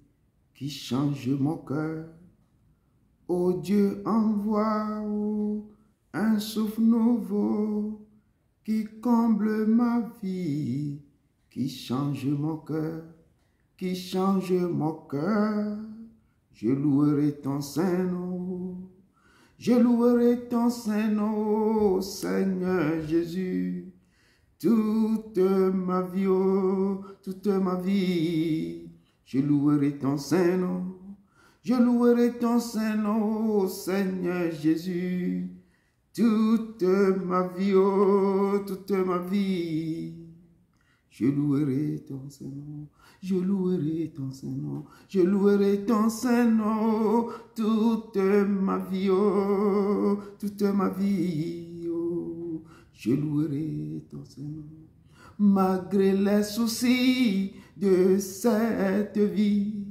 qui change mon cœur. Oh Dieu, envoie un souffle nouveau qui comble ma vie, qui change mon cœur, qui change mon cœur. Je louerai ton Saint-Nom, je louerai ton Saint-Nom, Seigneur Jésus. Toute ma vie, oh, toute ma vie, je louerai ton Saint-Nom, je louerai ton Saint-Nom, oh, Seigneur Jésus. Toute ma vie, oh, toute ma vie, je louerai ton Saint-Nom, je louerai ton Saint-Nom, je louerai ton Saint-Nom, toute ma vie, oh, toute ma vie, oh, je louerai ton Saint-Nom. Malgré les soucis de cette vie,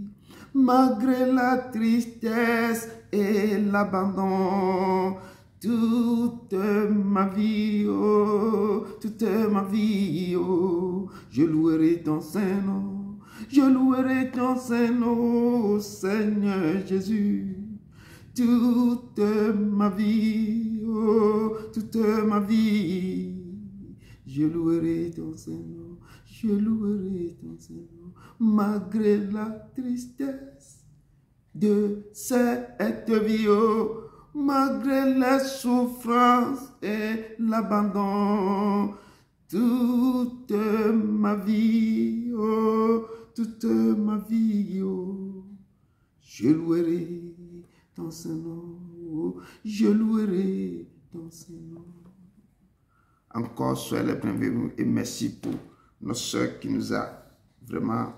malgré la tristesse et l'abandon, toute ma vie, oh, toute ma vie, oh, je louerai ton Saint-Nom, je louerai ton Saint-Nom, Seigneur Jésus. Toute ma vie, oh, toute ma vie, je louerai ton Saint-Nom, je louerai ton Saint-Nom, malgré la tristesse de cette vie, oh, malgré les souffrances et l'abandon, toute ma vie, oh, toute ma vie, oh, je louerai ton Saint-Nom, oh, je louerai ton Saint-Nom. Encore soyez les bienvenus et merci pour notre soeur qui nous a vraiment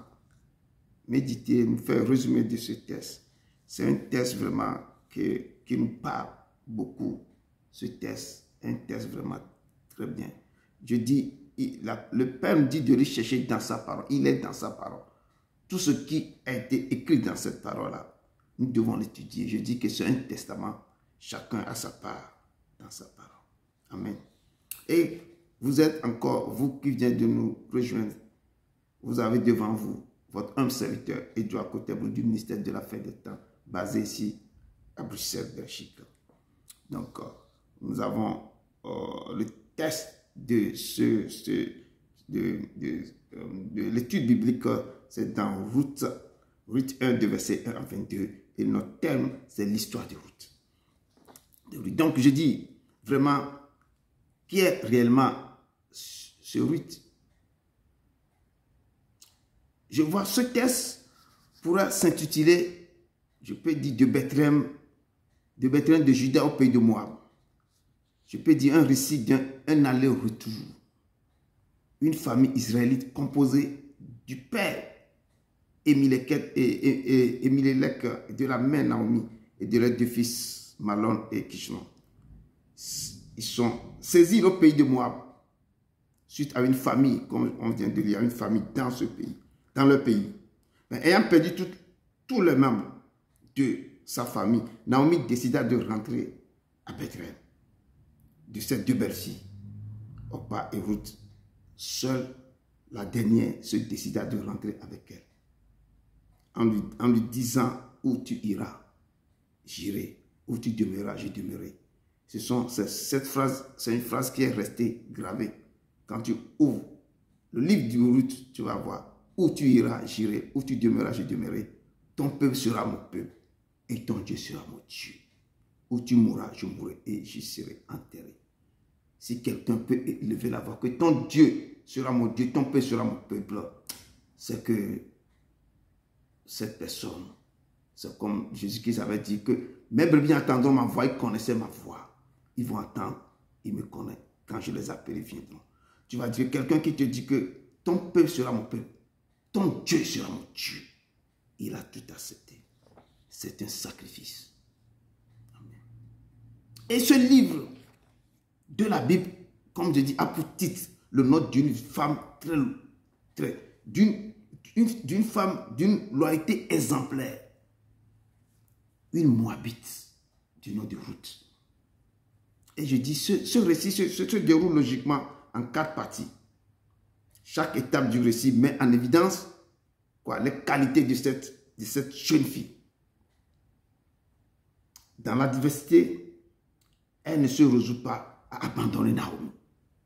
médité, nous fait un résumé de ce test. C'est un test vraiment qui nous parle beaucoup, ce test, un test vraiment très bien. Je dis, le Père nous dit de rechercher dans sa parole, il est dans sa parole. Tout ce qui a été écrit dans cette parole-là, nous devons l'étudier. Je dis que c'est un testament, chacun a sa part dans sa parole. Amen. Et vous êtes encore, vous qui venez de nous rejoindre, vous avez devant vous votre humble serviteur Edouard Côté-Brou du ministère de la fin des temps, basé ici à Bruxelles, Belgique. Donc, nous avons le test de l'étude biblique, c'est dans Ruth 1, de verset 1 à 22. Et notre thème, c'est l'histoire de Ruth. Donc, je dis vraiment, qui est réellement ce Ruth? Je vois ce test pourra s'intituler, je peux dire, de Bethléem de Juda au pays de Moab. Je peux dire un récit d'un aller-retour. Une famille israélite composée du père Émilélec de la mère Naomi et de leurs deux fils Malon et Kishon. Ils sont saisis au pays de Moab suite à une famille, comme on vient de lire, une famille dans ce pays, dans leur pays. Mais ayant perdu tous les membres de sa famille, Naomi décida de rentrer à Bethléem. De ces deux belles filles, Orpa et Ruth, seule la dernière se décida de rentrer avec elle. En lui disant, où tu iras, j'irai, où tu demeureras, je demeurerai. Cette phrase, c'est une phrase qui est restée gravée. Quand tu ouvres le livre du Ruth, tu vas voir, où tu iras, j'irai, où tu demeureras, je demeurerai. Ton peuple sera mon peuple et ton Dieu sera mon Dieu. Où tu mourras, je mourrai et j'y serai enterré. Si quelqu'un peut élever la voix, que ton Dieu sera mon Dieu, ton peuple sera mon peuple, c'est que cette personne, c'est comme Jésus-Christ avait dit que mes brebis entendront ma voix, ils connaissaient ma voix. Ils vont entendre, ils me connaissent. Quand je les appelle, ils viendront. Tu vas dire, quelqu'un qui te dit que ton peuple sera mon peuple, ton Dieu sera mon Dieu. Il a tout accepté. C'est un sacrifice. Amen. Et ce livre de la Bible, comme je dis, a pour titre le nom d'une femme d'une femme d'une loyauté exemplaire. Une Moabite du nom de Ruth. Et je dis, ce récit se déroule logiquement en 4 parties. Chaque étape du récit met en évidence les qualités de cette jeune fille. Dans la diversité, elle ne se résout pas à abandonner Naomi,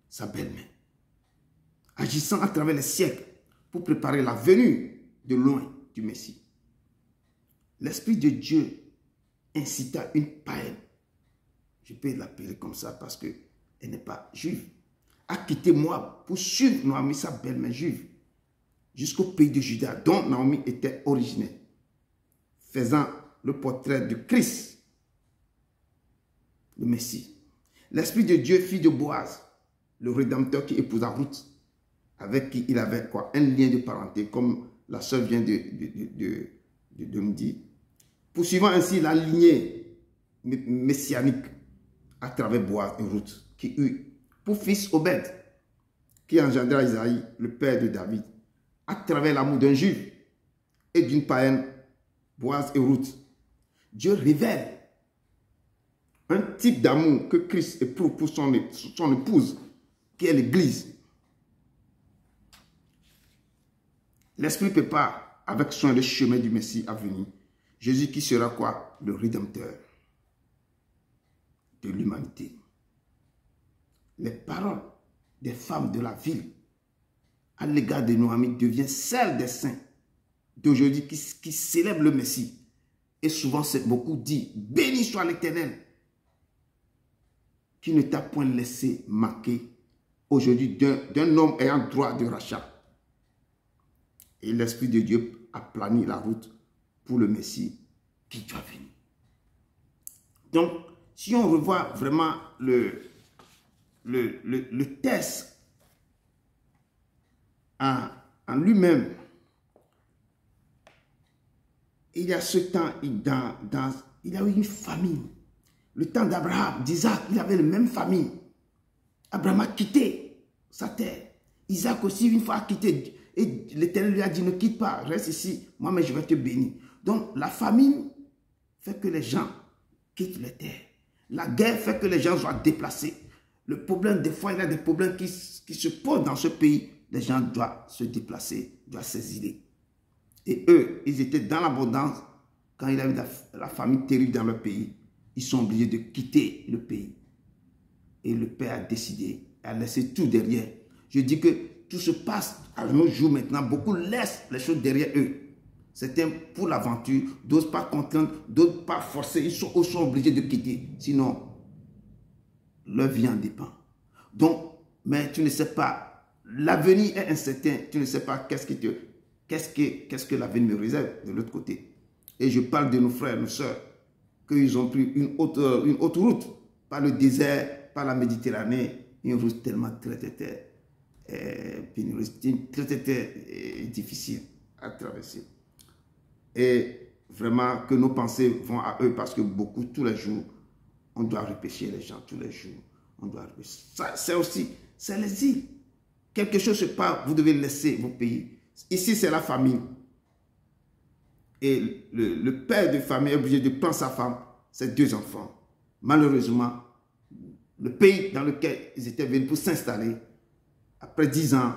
sa belle-mère. Agissant à travers les siècles pour préparer la venue de loin du Messie. L'Esprit de Dieu incita une païenne, je peux l'appeler comme ça parce qu'elle n'est pas juive, à quitter Moab pour suivre Naomi, sa belle-mère juive, jusqu'au pays de Juda, dont Naomi était originaire, faisant le portrait de Christ, le Messie. L'Esprit de Dieu fit de Boaz, le Rédempteur qui épousa Ruth, avec qui il avait un lien de parenté, comme la sœur vient de nous dire, poursuivant ainsi la lignée messianique à travers Boaz et Ruth, qui eut pour fils Obed, qui engendra Isaïe, le père de David, à travers l'amour d'un juif et d'une païenne, Boaz et Ruth. Dieu révèle un type d'amour que Christ éprouve pour son épouse, qui est l'Église. L'Esprit prépare avec soin le chemin du Messie à venir. Jésus qui sera le Rédempteur de l'humanité. Les paroles des femmes de la ville à l'égard de Naomi deviennent celles des saints d'aujourd'hui qui célèbrent le Messie. Et souvent, c'est beaucoup dit, béni soit l'Éternel, qui ne t'a point laissé manquer aujourd'hui d'un homme ayant droit de rachat. Et l'Esprit de Dieu a plané la route pour le Messie qui doit venir. Donc, si on revoit vraiment le texte en lui-même, il y a ce temps, il y a eu une famille. Le temps d'Abraham, d'Isaac, il avait la même famille. Abraham a quitté sa terre. Isaac aussi, une fois, a quitté. Et l'Éternel lui a dit, ne quitte pas, reste ici, moi, mais je vais te bénir. Donc, la famine fait que les gens quittent les terres. La guerre fait que les gens soient déplacés. Le problème, des fois, il y a des problèmes qui se posent dans ce pays. Les gens doivent se déplacer, doivent s'exiler. Et eux, ils étaient dans l'abondance. Quand il y a eu la famine terrible dans leur pays, ils sont obligés de quitter le pays. Et le Père a décidé, a laissé tout derrière. Je dis que tout se passe à nos jours maintenant. Beaucoup laissent les choses derrière eux. Certains pour l'aventure, d'autres pas contraints, d'autres pas forcés. Ils sont obligés de quitter. Sinon, leur vie en dépend. Donc, mais tu ne sais pas. L'avenir est incertain. Tu ne sais pas qu'est-ce que l'avenir me réserve de l'autre côté. Et je parle de nos frères, nos sœurs, qu'ils ont pris une autre route, par le désert, par la Méditerranée, une route tellement très difficile à traverser. Et vraiment que nos pensées vont à eux parce que beaucoup, tous les jours, on doit repêcher les gens, tous les jours, on doit repêcher. C'est aussi, c'est l'exil. Quelque chose se passe, vous devez laisser vos pays. Ici, c'est la famille. Et le père de famille est obligé de prendre sa femme, ses 2 enfants. Malheureusement, le pays dans lequel ils étaient venus pour s'installer, après 10 ans,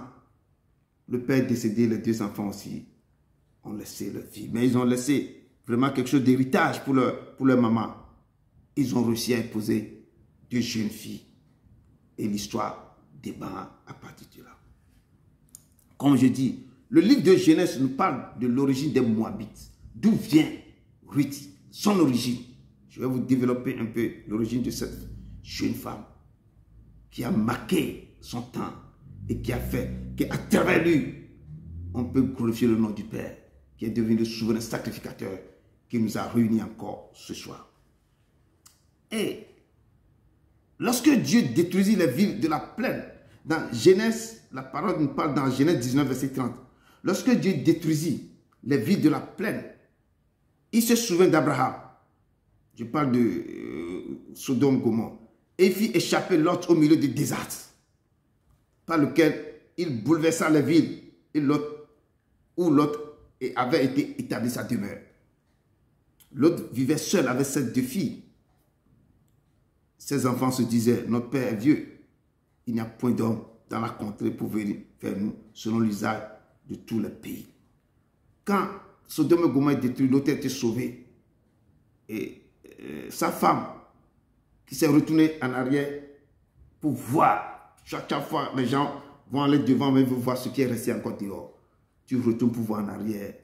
le père est décédé, les 2 enfants aussi ont laissé leur vie. Mais ils ont laissé vraiment quelque chose d'héritage pour leur maman. Ils ont réussi à épouser 2 jeunes filles. Et l'histoire débat à partir de là. Comme je dis, le livre de Genèse nous parle de l'origine des Moabites. D'où vient Ruth, son origine. Je vais vous développer un peu l'origine de cette jeune femme qui a marqué son temps et qui a fait qu'à travers lui, on peut glorifier le nom du Père, qui est devenu le souverain sacrificateur qui nous a réunis encore ce soir. Et lorsque Dieu détruisit les villes de la plaine, Dans Genèse, la parole nous parle dans Genèse 19, verset 30. Lorsque Dieu détruisit les villes de la plaine, il se souvient d'Abraham. Je parle de Sodome, Gomorrhe. Et il fit échapper Lot au milieu du désastre, par lequel il bouleversa les villes et où Lot avait été établi sa demeure. Lot vivait seul avec ses 2 filles. Ses enfants se disaient, notre père est vieux. Il n'y a point d'homme dans la contrée pour venir vers nous, selon l'usage de tous les pays. Quand Sodome et Gomorrhe est détruit, Lot a été sauvé. Et sa femme, qui s'est retournée en arrière pour voir, chaque fois les gens vont aller devant, mais ils veulent voir ce qui est resté encore dehors. Tu retournes pour voir en arrière.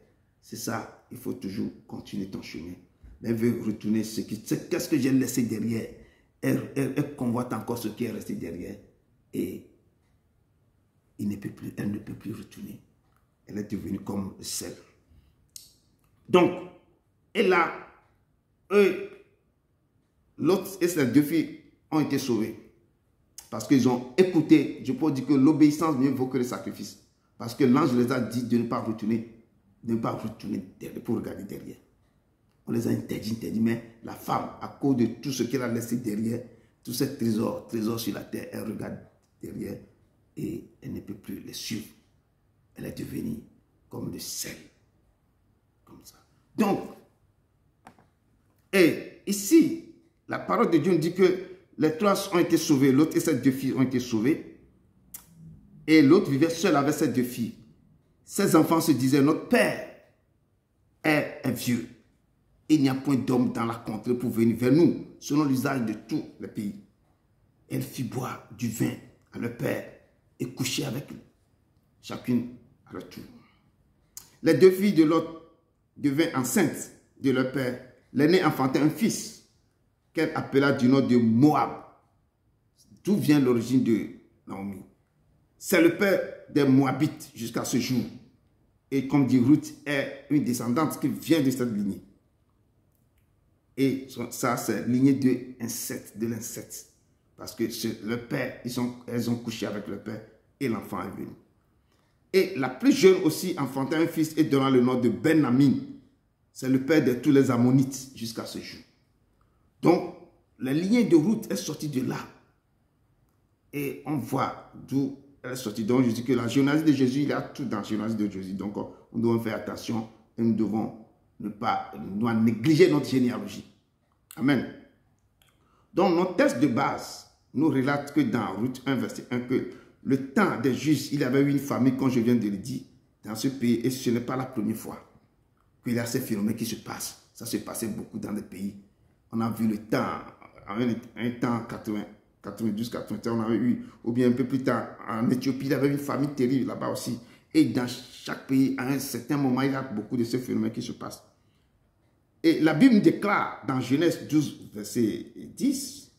C'est ça, il faut toujours continuer ton chemin. Mais elle veut retourner qu'est-ce que j'ai laissé derrière. Elle convoite encore ce qui est resté derrière. Et elle ne peut plus retourner. Elle est devenue comme le sel. Donc, et là, l'autre et ses 2 filles ont été sauvées. Parce qu'ils ont écouté. Je peux dire que l'obéissance mieux vaut que le sacrifice. Parce que l'ange les a dit de ne pas retourner derrière, pour regarder derrière. On les a interdit, mais la femme, à cause de tout ce qu'elle a laissé derrière, tous ces trésors sur la terre, elle regarde derrière et elle ne peut plus les suivre. Elle est devenue comme le sel. Comme ça. Donc, et ici, la parole de Dieu nous dit que les 3 ont été sauvés, l'autre et ses 2 filles ont été sauvés. Et l'autre vivait seul avec ses 2 filles. Ses enfants se disaient, notre père est vieux. Il n'y a point d'homme dans la contrée pour venir vers nous, selon l'usage de tous les pays. Elle fit boire du vin à leur père et coucher avec lui, chacune à leur tour. Les 2 filles de l'autre devinrent enceintes de leur père. L'aînée enfanta un fils qu'elle appela du nom de Moab. D'où vient l'origine de Naomi? C'est le père des Moabites jusqu'à ce jour. Et comme dit Ruth, est une descendante qui vient de cette lignée. Et ça, c'est lignée de l'insecte. Parce que le père, elles ont couché avec le père et l'enfant est venu. Et la plus jeune aussi enfanta un fils et donna le nom de Ben-Amin. C'est le père de tous les Ammonites jusqu'à ce jour. Donc, la lignée de Ruth est sortie de là. Et on voit d'où elle est sortie. Donc, je dis que la généalogie de Jésus, il y a tout dans la généalogie de Jésus. Donc, nous devons faire attention et nous devons ne négliger notre généalogie. Amen. Donc, notre texte de base nous relate que dans Ruth 1, verset 1, que le temps des juges, il y avait eu une famille, comme je viens de le dire, dans ce pays. Et ce n'est pas la première fois qu'il y a ces phénomènes qui se passent. Ça se passait beaucoup dans des pays. On a vu le temps, un temps 92, 93, on avait eu, ou bien un peu plus tard, en Éthiopie, il y avait une famille terrible là-bas aussi. Et dans chaque pays, à un certain moment, il y a beaucoup de ces phénomènes qui se passent. Et la Bible déclare dans Genèse 12, verset 10,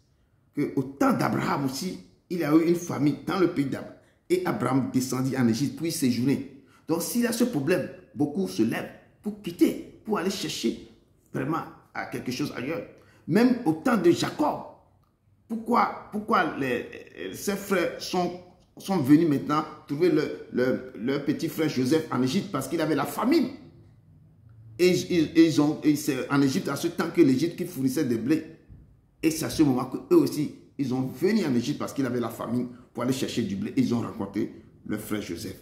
qu'au temps d'Abraham aussi, il y a eu une famille dans le pays d'Abraham. Et Abraham descendit en Égypte pour y séjourner. Donc s'il y a ce problème, beaucoup se lèvent pour quitter, pour aller chercher vraiment à quelque chose ailleurs. Même au temps de Jacob, pourquoi ses frères sont venus maintenant trouver leur petit frère Joseph en Égypte? Parce qu'il avait la famine. Et c'est en Égypte à ce temps que l'Égypte qui fournissait des blés. Et c'est à ce moment qu'eux aussi, ils ont venu en Égypte parce qu'il avait la famine pour aller chercher du blé. Ils ont rencontré leur frère Joseph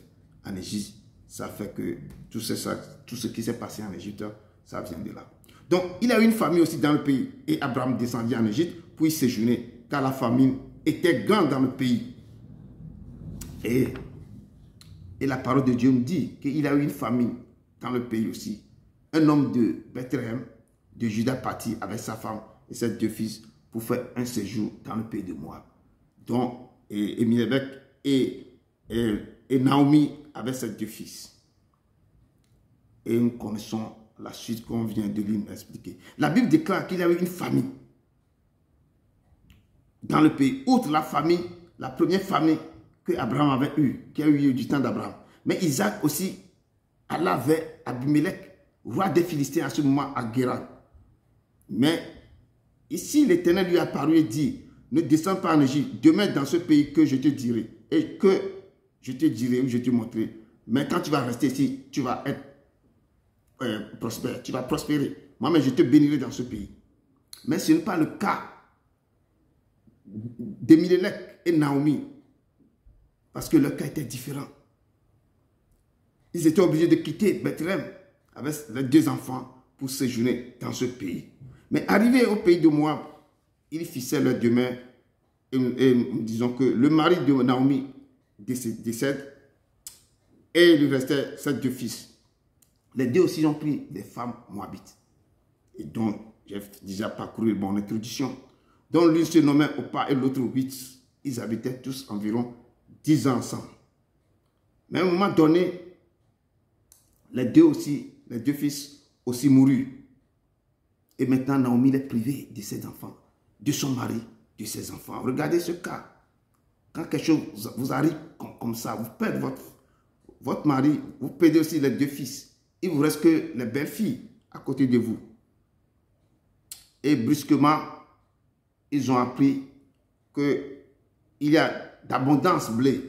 en Égypte. Ça fait que tout ce qui s'est passé en Égypte, ça vient de là. Donc, il y a une famille aussi dans le pays. Et Abraham descendit en Égypte pour y séjourner, car la famine était grande dans le pays. Et la parole de Dieu nous dit qu'il y a eu une famine dans le pays aussi. Un homme de Bethléem, de Juda, partit avec sa femme et ses 2 fils pour faire un séjour dans le pays de Moab. Donc, Elimelech et Naomi avec ses 2 fils. Et nous connaissons la suite qu'on vient de lui expliquer. La Bible déclare qu'il y a eu une famille dans le pays. Outre la famille, la première famille que Abraham avait eue, qui a eu du temps d'Abraham. Mais Isaac aussi, Allah avait Abimelech, roi des Philistins à ce moment à Guérar. Mais ici, l'Éternel lui a apparu et dit, ne descends pas en Égypte, demeure dans ce pays que je te dirai. et que je te dirai ou je te montrerai. Mais quand tu vas rester ici, tu vas être prospère, tu vas prospérer. Moi-même, je te bénirai dans ce pays. Mais ce n'est pas le cas d'Elimelech et Naomi, parce que leur cas était différent. Ils étaient obligés de quitter Bethléem avec les 2 enfants pour séjourner dans ce pays. Mais arrivé au pays de Moab, ils fissaient leurs demeures et disons que le mari de Naomi décède et il lui restait ses 2 fils. Les 2 aussi ont pris des femmes moabites. Et donc, j'ai déjà parcouru mon introduction. Dont l'une se nommait Opa et l'autre Ruth. Ils habitaient tous environ 10 ans ensemble. Mais à un moment donné, les 2 fils aussi moururent. Et maintenant, Naomi est privée de ses enfants, de son mari, de ses enfants. Regardez ce cas. Quand quelque chose vous arrive comme ça, vous perdez votre mari, vous perdez aussi les 2 fils. Il ne vous reste que les belles filles à côté de vous. Et brusquement, ils ont appris qu'il y a d'abondance blé.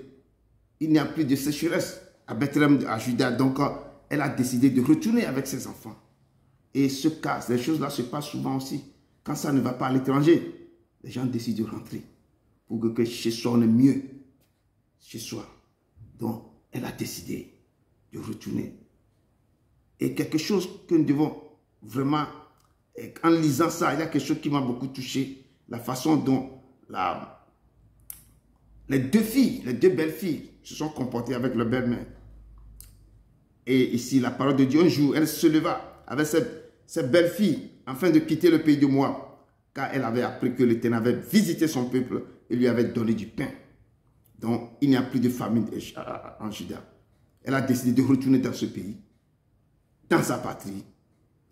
Il n'y a plus de sécheresse à Bethléem, à Juda. Donc, elle a décidé de retourner avec ses enfants. Et ce cas, ces choses-là se passent souvent aussi. Quand ça ne va pas à l'étranger, les gens décident de rentrer. Pour que chez soi, on est mieux. Chez soi. Donc, elle a décidé de retourner. Et quelque chose que nous devons vraiment, en lisant ça, il y a quelque chose qui m'a beaucoup touché. La façon dont les 2 filles, les 2 belles filles se sont comportées avec leur belle-mère. Et ici, la parole de Dieu, un jour, elle se leva avec cette belle fille afin de quitter le pays de Moab, car elle avait appris que l'Éternel avait visité son peuple et lui avait donné du pain. Donc, il n'y a plus de famine en Juda. Elle a décidé de retourner dans ce pays, dans sa patrie.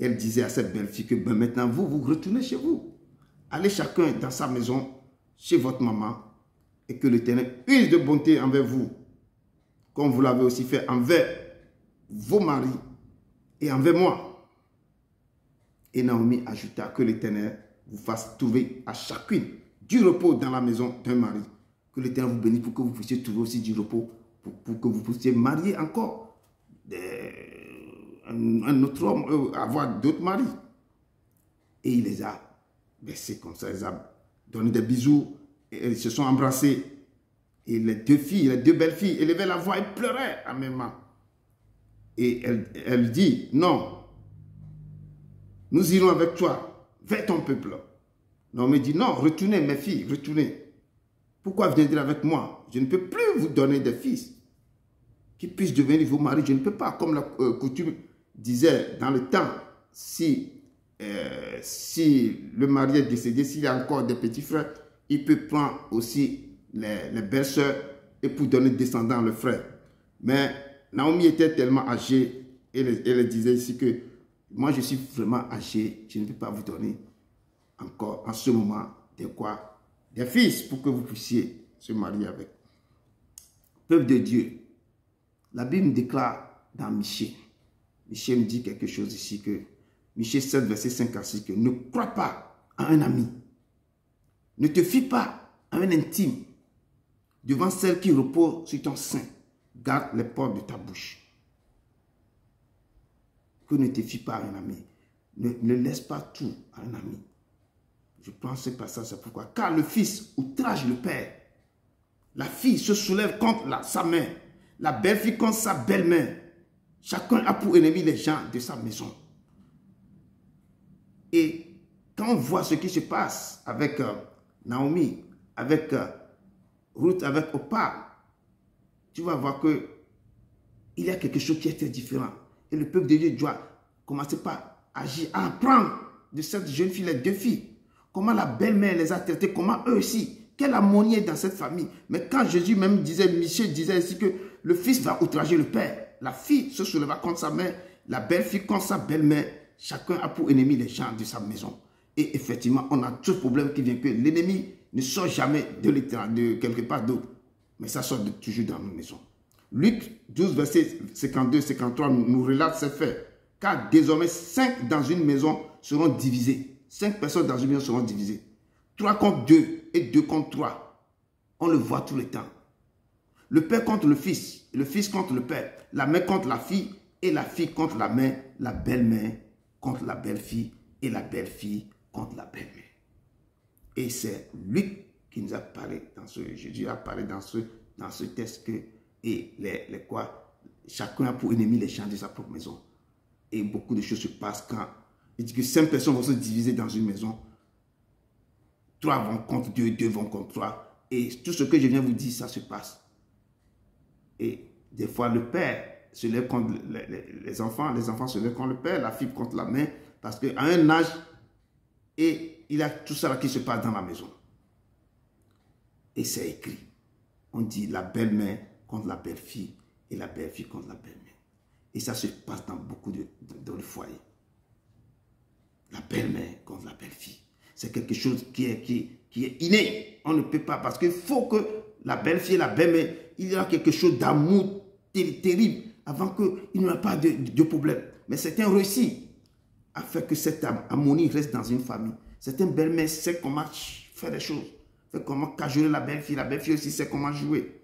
Elle disait à cette belle fille que ben maintenant, vous retournez chez vous. Allez chacun dans sa maison, chez votre maman, et que l'Éternel use de bonté envers vous, comme vous l'avez aussi fait envers vos maris et envers moi. Et Naomi ajouta que l'Éternel vous fasse trouver à chacune du repos dans la maison d'un mari. Que l'Éternel vous bénisse pour que vous puissiez trouver aussi du repos, pour que vous puissiez marier encore un autre homme, avoir d'autres maris. Et il les a baissés comme ça, il les a donné des bisous, et ils se sont embrassés. Et les 2 filles, les 2 belles filles, élevaient la voix et pleuraient en même temps. Et elle dit, non, nous irons avec toi vers ton peuple. Naomi dit, non, retournez mes filles, retournez. Pourquoi viendrez avec moi? Je ne peux plus vous donner des fils qui puissent devenir vos maris. Je ne peux pas, comme la coutume disait dans le temps, si le mari est décédé, s'il y a encore des petits frères, il peut prendre aussi les belles-sœurs et pour donner descendant le frère. Mais Naomi était tellement âgée, et elle disait ici que moi je suis vraiment âgée, je ne peux pas vous donner encore en ce moment des fils pour que vous puissiez se marier avec. Peuple de Dieu, la Bible déclare dans Michée, Michée me dit quelque chose ici que Michée 7 verset 5 à 6 que ne crois pas à un ami, ne te fie pas à un intime devant celle qui repose sur ton sein. Garde les portes de ta bouche. Que ne te fie pas à un ami. Ne laisse pas tout à un ami. Je prends ce passage, c'est pourquoi. Car le fils outrage le père. La fille se soulève contre sa mère. La belle-fille contre sa belle-mère. Chacun a pour ennemi les gens de sa maison. Et quand on voit ce qui se passe avec Naomi, avec Ruth, avec Opa, tu vas voir que il y a quelque chose qui est très différent. Et le peuple de Dieu doit commencer par agir, à apprendre de cette jeune fille, les 2 filles. Comment la belle-mère les a traitées, comment eux aussi, quelle harmonie est dans cette famille. Mais quand Jésus même disait, Michée disait ici que le fils va outrager le père. La fille se souleva contre sa mère, la belle-fille contre sa belle-mère. Chacun a pour ennemi les gens de sa maison. Et effectivement, on a tout ce problème qui vient que l'ennemi ne sort jamais de quelque part d'autre. Mais ça sort toujours dans nos maisons. Luc 12, verset 52-53 nous relate ces faits. Car désormais, 5 dans une maison seront divisés. 5 personnes dans une maison seront divisées. 3 contre 2 et 2 contre 3. On le voit tout le temps. Le père contre le fils contre le père, la mère contre la fille, et la fille contre la mère, la belle-mère contre la belle-fille, et la belle-fille contre la belle-mère. Et c'est Luc qui nous a parlé Jésus a parlé dans ce texte que, et les quoi, chacun a pour ennemi les champs de sa propre maison. Et beaucoup de choses se passent quand il dit que 5 personnes vont se diviser dans une maison. 3 vont contre 2, 2 vont contre 3. Et tout ce que je viens vous dire, ça se passe. Et des fois, le père se lève contre les enfants se lèvent contre le père, la fille contre la mère, parce qu'à un âge, et il y a tout ça qui se passe dans la maison. Et c'est écrit. On dit la belle-mère contre la belle-fille, et la belle-fille contre la belle-mère. Et ça se passe dans beaucoup dans le foyer. La belle-mère contre la belle-fille. C'est quelque chose qui est inné. On ne peut pas, parce qu'il faut que la belle-fille et la belle-mère, il y a quelque chose d'amour terrible avant qu'il n'y ait pas de problème. Mais certains réussissent à faire que cette harmonie reste dans une famille. Certaines belles-mères savent comment faire les choses, comment cajoler la belle-fille aussi sait comment jouer.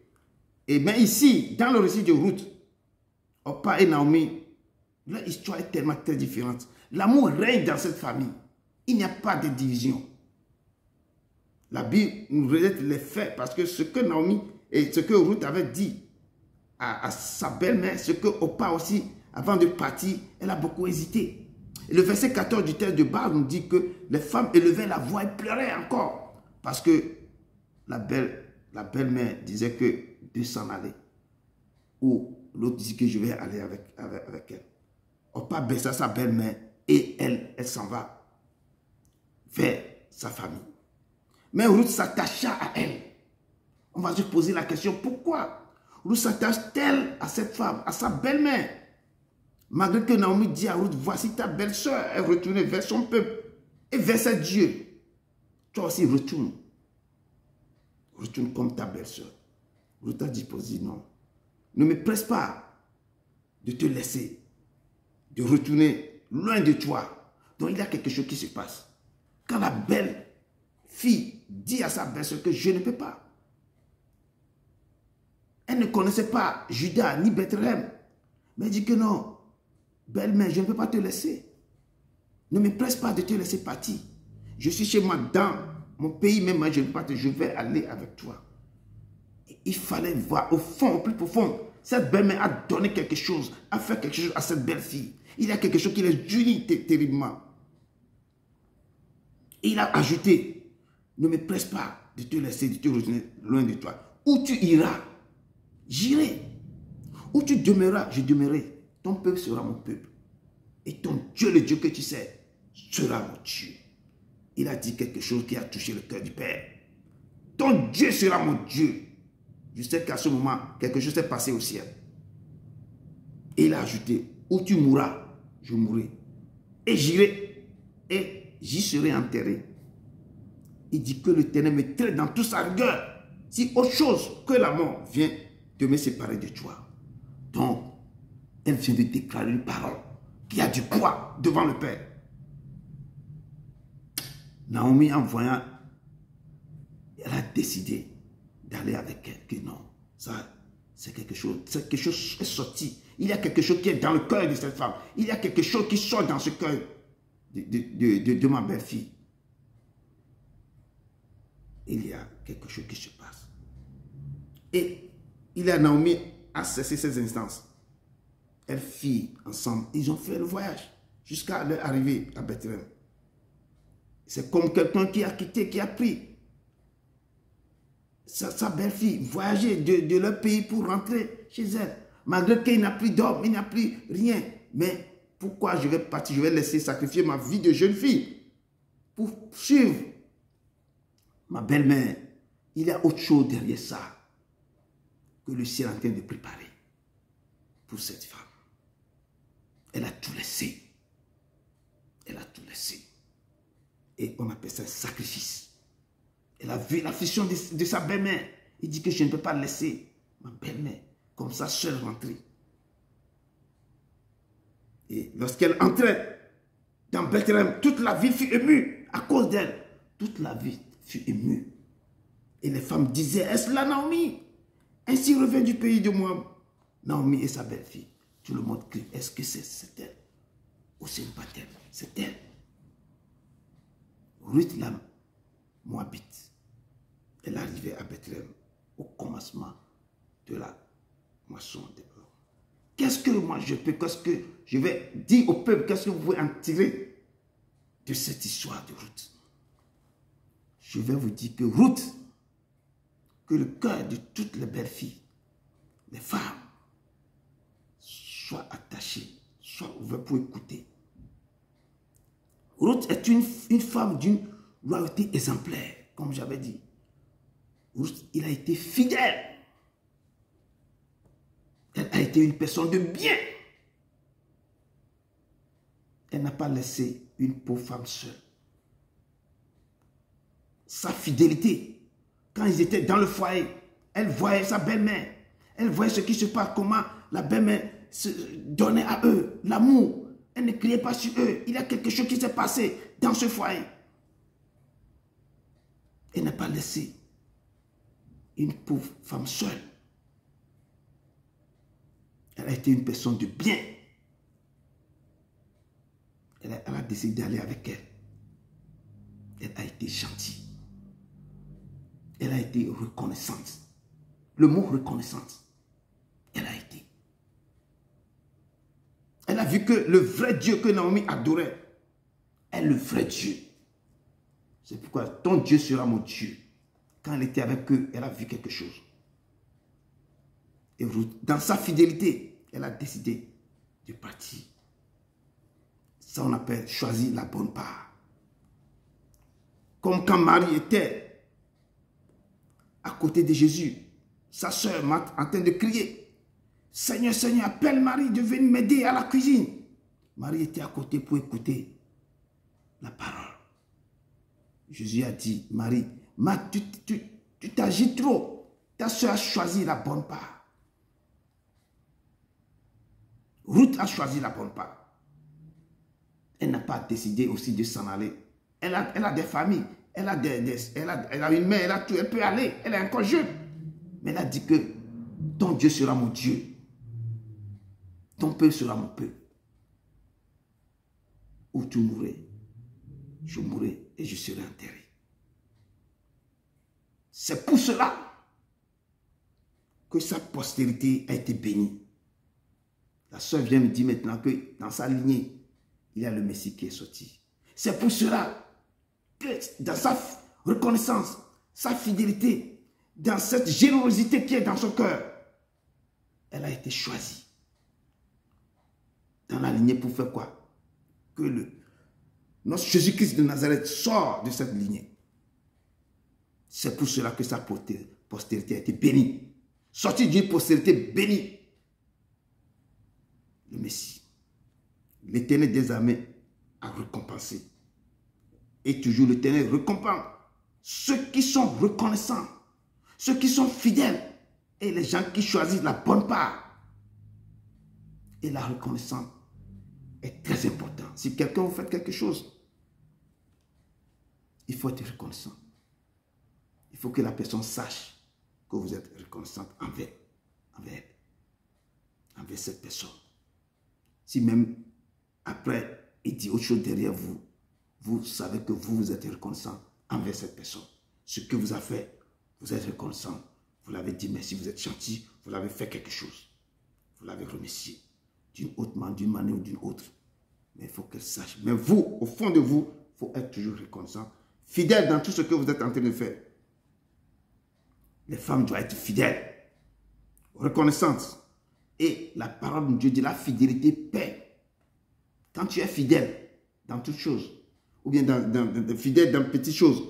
Et bien ici, dans le récit de Ruth, Orpa et Naomi, leur histoire est tellement très différente. L'amour règne dans cette famille. Il n'y a pas de division. La Bible nous relève les faits parce que ce que Naomi et ce que Ruth avait dit à sa belle-mère, ce que Orpa aussi, avant de partir, elle a beaucoup hésité. Et le verset 14 du texte de base nous dit que les femmes élevaient la voix et pleuraient encore parce que la belle-mère disait que de s'en aller. Ou l'autre dit que je vais aller avec elle. Orpa baissa sa belle-mère et elle s'en va vers sa famille. Mais Ruth s'attacha à elle. On va se poser la question, pourquoi Ruth s'attache-t-elle à cette femme, à sa belle-mère? Malgré que Naomi dit à Ruth, voici ta belle-sœur, elle retourne vers son peuple et vers ses dieux. Toi aussi retourne. Retourne comme ta belle-sœur. Ruth a disposé, non. Ne me presse pas de te laisser, de retourner loin de toi. Donc il y a quelque chose qui se passe. Quand la belle fille dit à sa belle-sœur que je ne peux pas. Elle ne connaissait pas Juda ni Bethléem. Mais elle dit que non, belle-mère, je ne peux pas te laisser. Ne me presse pas de te laisser partir. Je suis chez moi dans mon pays, même moi, je ne peux pas je vais aller avec toi. Et il fallait voir au fond, au plus profond. Cette belle-mère a donné quelque chose, a fait quelque chose à cette belle-fille. Il y a quelque chose qui les unit terriblement. Et il a ajouté, ne me presse pas de te laisser, de te retourner loin de toi. Où tu iras, j'irai. Où tu demeureras, je demeurerai. Ton peuple sera mon peuple. Et ton Dieu, le Dieu que tu sais, sera mon Dieu. Il a dit quelque chose qui a touché le cœur du Père. Ton Dieu sera mon Dieu. Je sais qu'à ce moment, quelque chose s'est passé au ciel. Et il a ajouté, où tu mourras, je mourrai. Et j'irai, et j'y serai enterré. Il dit que l'Éternel me traite dans toute sa rigueur. Si autre chose que la mort vient de me séparer de toi. Donc, elle vient de déclarer une parole qui a du poids devant le Père. Naomi, en voyant, elle a décidé d'aller avec elle. Que non, ça, c'est quelque chose est sorti. Il y a quelque chose qui est dans le cœur de cette femme. Il y a quelque chose qui sort dans ce cœur de ma belle-fille. Il y a quelque chose qui se passe. Et il y a Naomi a cessé ses instances. Elles firent ensemble, ils ont fait le voyage jusqu'à leur arrivée à Bethléem. C'est comme quelqu'un qui a quitté, qui a pris sa belle-fille, voyager de leur pays pour rentrer chez elle. Malgré qu'il n'a plus d'homme, il n'a plus rien. Mais pourquoi je vais partir, je vais laisser sacrifier ma vie de jeune fille pour suivre ma belle-mère? Il y a autre chose derrière ça que le ciel est en train de préparer pour cette femme. Elle a tout laissé. Elle a tout laissé. Et on appelle ça un sacrifice. Elle a vu l'affliction de sa belle-mère. Il dit que je ne peux pas laisser ma belle-mère comme ça seule rentrer. Et lorsqu'elle entrait dans Bethléem, toute la ville fut émue à cause d'elle. Toute la ville fut émue. Et les femmes disaient, est-ce la Naomi? Ainsi revient du pays de Moab Naomi et sa belle-fille. Tout le monde crie. Est-ce que c'est elle? Ou c'est pas elle? C'est elle. Ruth la Moabite. Elle arrivait à Bethléem au commencement de la moisson de l'or. Qu'est-ce que moi je peux, qu'est-ce que je vais dire au peuple, qu'est-ce que vous pouvez en tirer de cette histoire de Ruth? Je vais vous dire que Ruth, que le cœur de toutes les belles filles, les femmes, soit attaché, soit ouvert pour écouter. Ruth est une femme d'une loyauté exemplaire, comme j'avais dit. Ruth, il a été fidèle. Elle a été une personne de bien. Elle n'a pas laissé une pauvre femme seule. Sa fidélité, quand ils étaient dans le foyer, elle voyait sa belle-mère. Elle voyait ce qui se passe, comment la belle-mère se donnait à eux, l'amour. Elle ne criait pas sur eux. Il y a quelque chose qui s'est passé dans ce foyer. Elle n'a pas laissé une pauvre femme seule. Elle a été une personne de bien. Elle a décidé d'aller avec elle. Elle a été gentille. Elle a été reconnaissante. Le mot reconnaissante, elle a été. Elle a vu que le vrai Dieu que Naomi adorait est le vrai Dieu. C'est pourquoi ton Dieu sera mon Dieu. Quand elle était avec eux, elle a vu quelque chose. Et dans sa fidélité, elle a décidé de partir. Ça, on appelle choisir la bonne part. Comme quand Marie était à côté de Jésus, sa soeur en train de crier, « Seigneur, Seigneur, appelle Marie de venir m'aider à la cuisine. » Marie était à côté pour écouter la parole. Jésus a dit, « Marie, tu t'agis trop. Ta soeur a choisi la bonne part. » Ruth a choisi la bonne part. Elle n'a pas décidé aussi de s'en aller. Elle a des familles. Elle a une mère. Elle peut aller. Elle est encore jeune. Mais elle a dit que ton Dieu sera mon Dieu. Ton peuple sera mon peuple. Où tu mourrais, je mourrai et je serai enterré. C'est pour cela que sa postérité a été bénie. La sœur vient me dire maintenant que dans sa lignée, il y a le Messie qui est sorti. C'est pour cela que dans sa reconnaissance, sa fidélité, dans cette générosité qui est dans son cœur, elle a été choisie. Dans la lignée pour faire quoi? Que notre Jésus-Christ de Nazareth sort de cette lignée. C'est pour cela que sa postérité a été bénie. Sortie d'une postérité bénie. Le Messie. L'Éternel des armées a récompensé. Et toujours l'Éternel récompense ceux qui sont reconnaissants, ceux qui sont fidèles et les gens qui choisissent la bonne part. Et la reconnaissance est très importante. Si quelqu'un vous fait quelque chose, il faut être reconnaissant. Il faut que la personne sache que vous êtes reconnaissante envers cette personne. Si même après il dit autre chose derrière vous, vous savez que vous êtes reconnaissant envers cette personne. Ce que vous a fait, vous êtes reconnaissant. Vous l'avez dit merci, vous êtes gentil, vous l'avez fait quelque chose. Vous l'avez remercié d'une manière ou d'une autre. Mais il faut qu'elle sache. Mais vous, au fond de vous, il faut être toujours reconnaissant. Fidèle dans tout ce que vous êtes en train de faire. Les femmes doivent être fidèles, reconnaissantes. Et la parole de Dieu dit la fidélité paie. Quand tu es fidèle dans toutes choses, ou bien fidèle dans petites choses,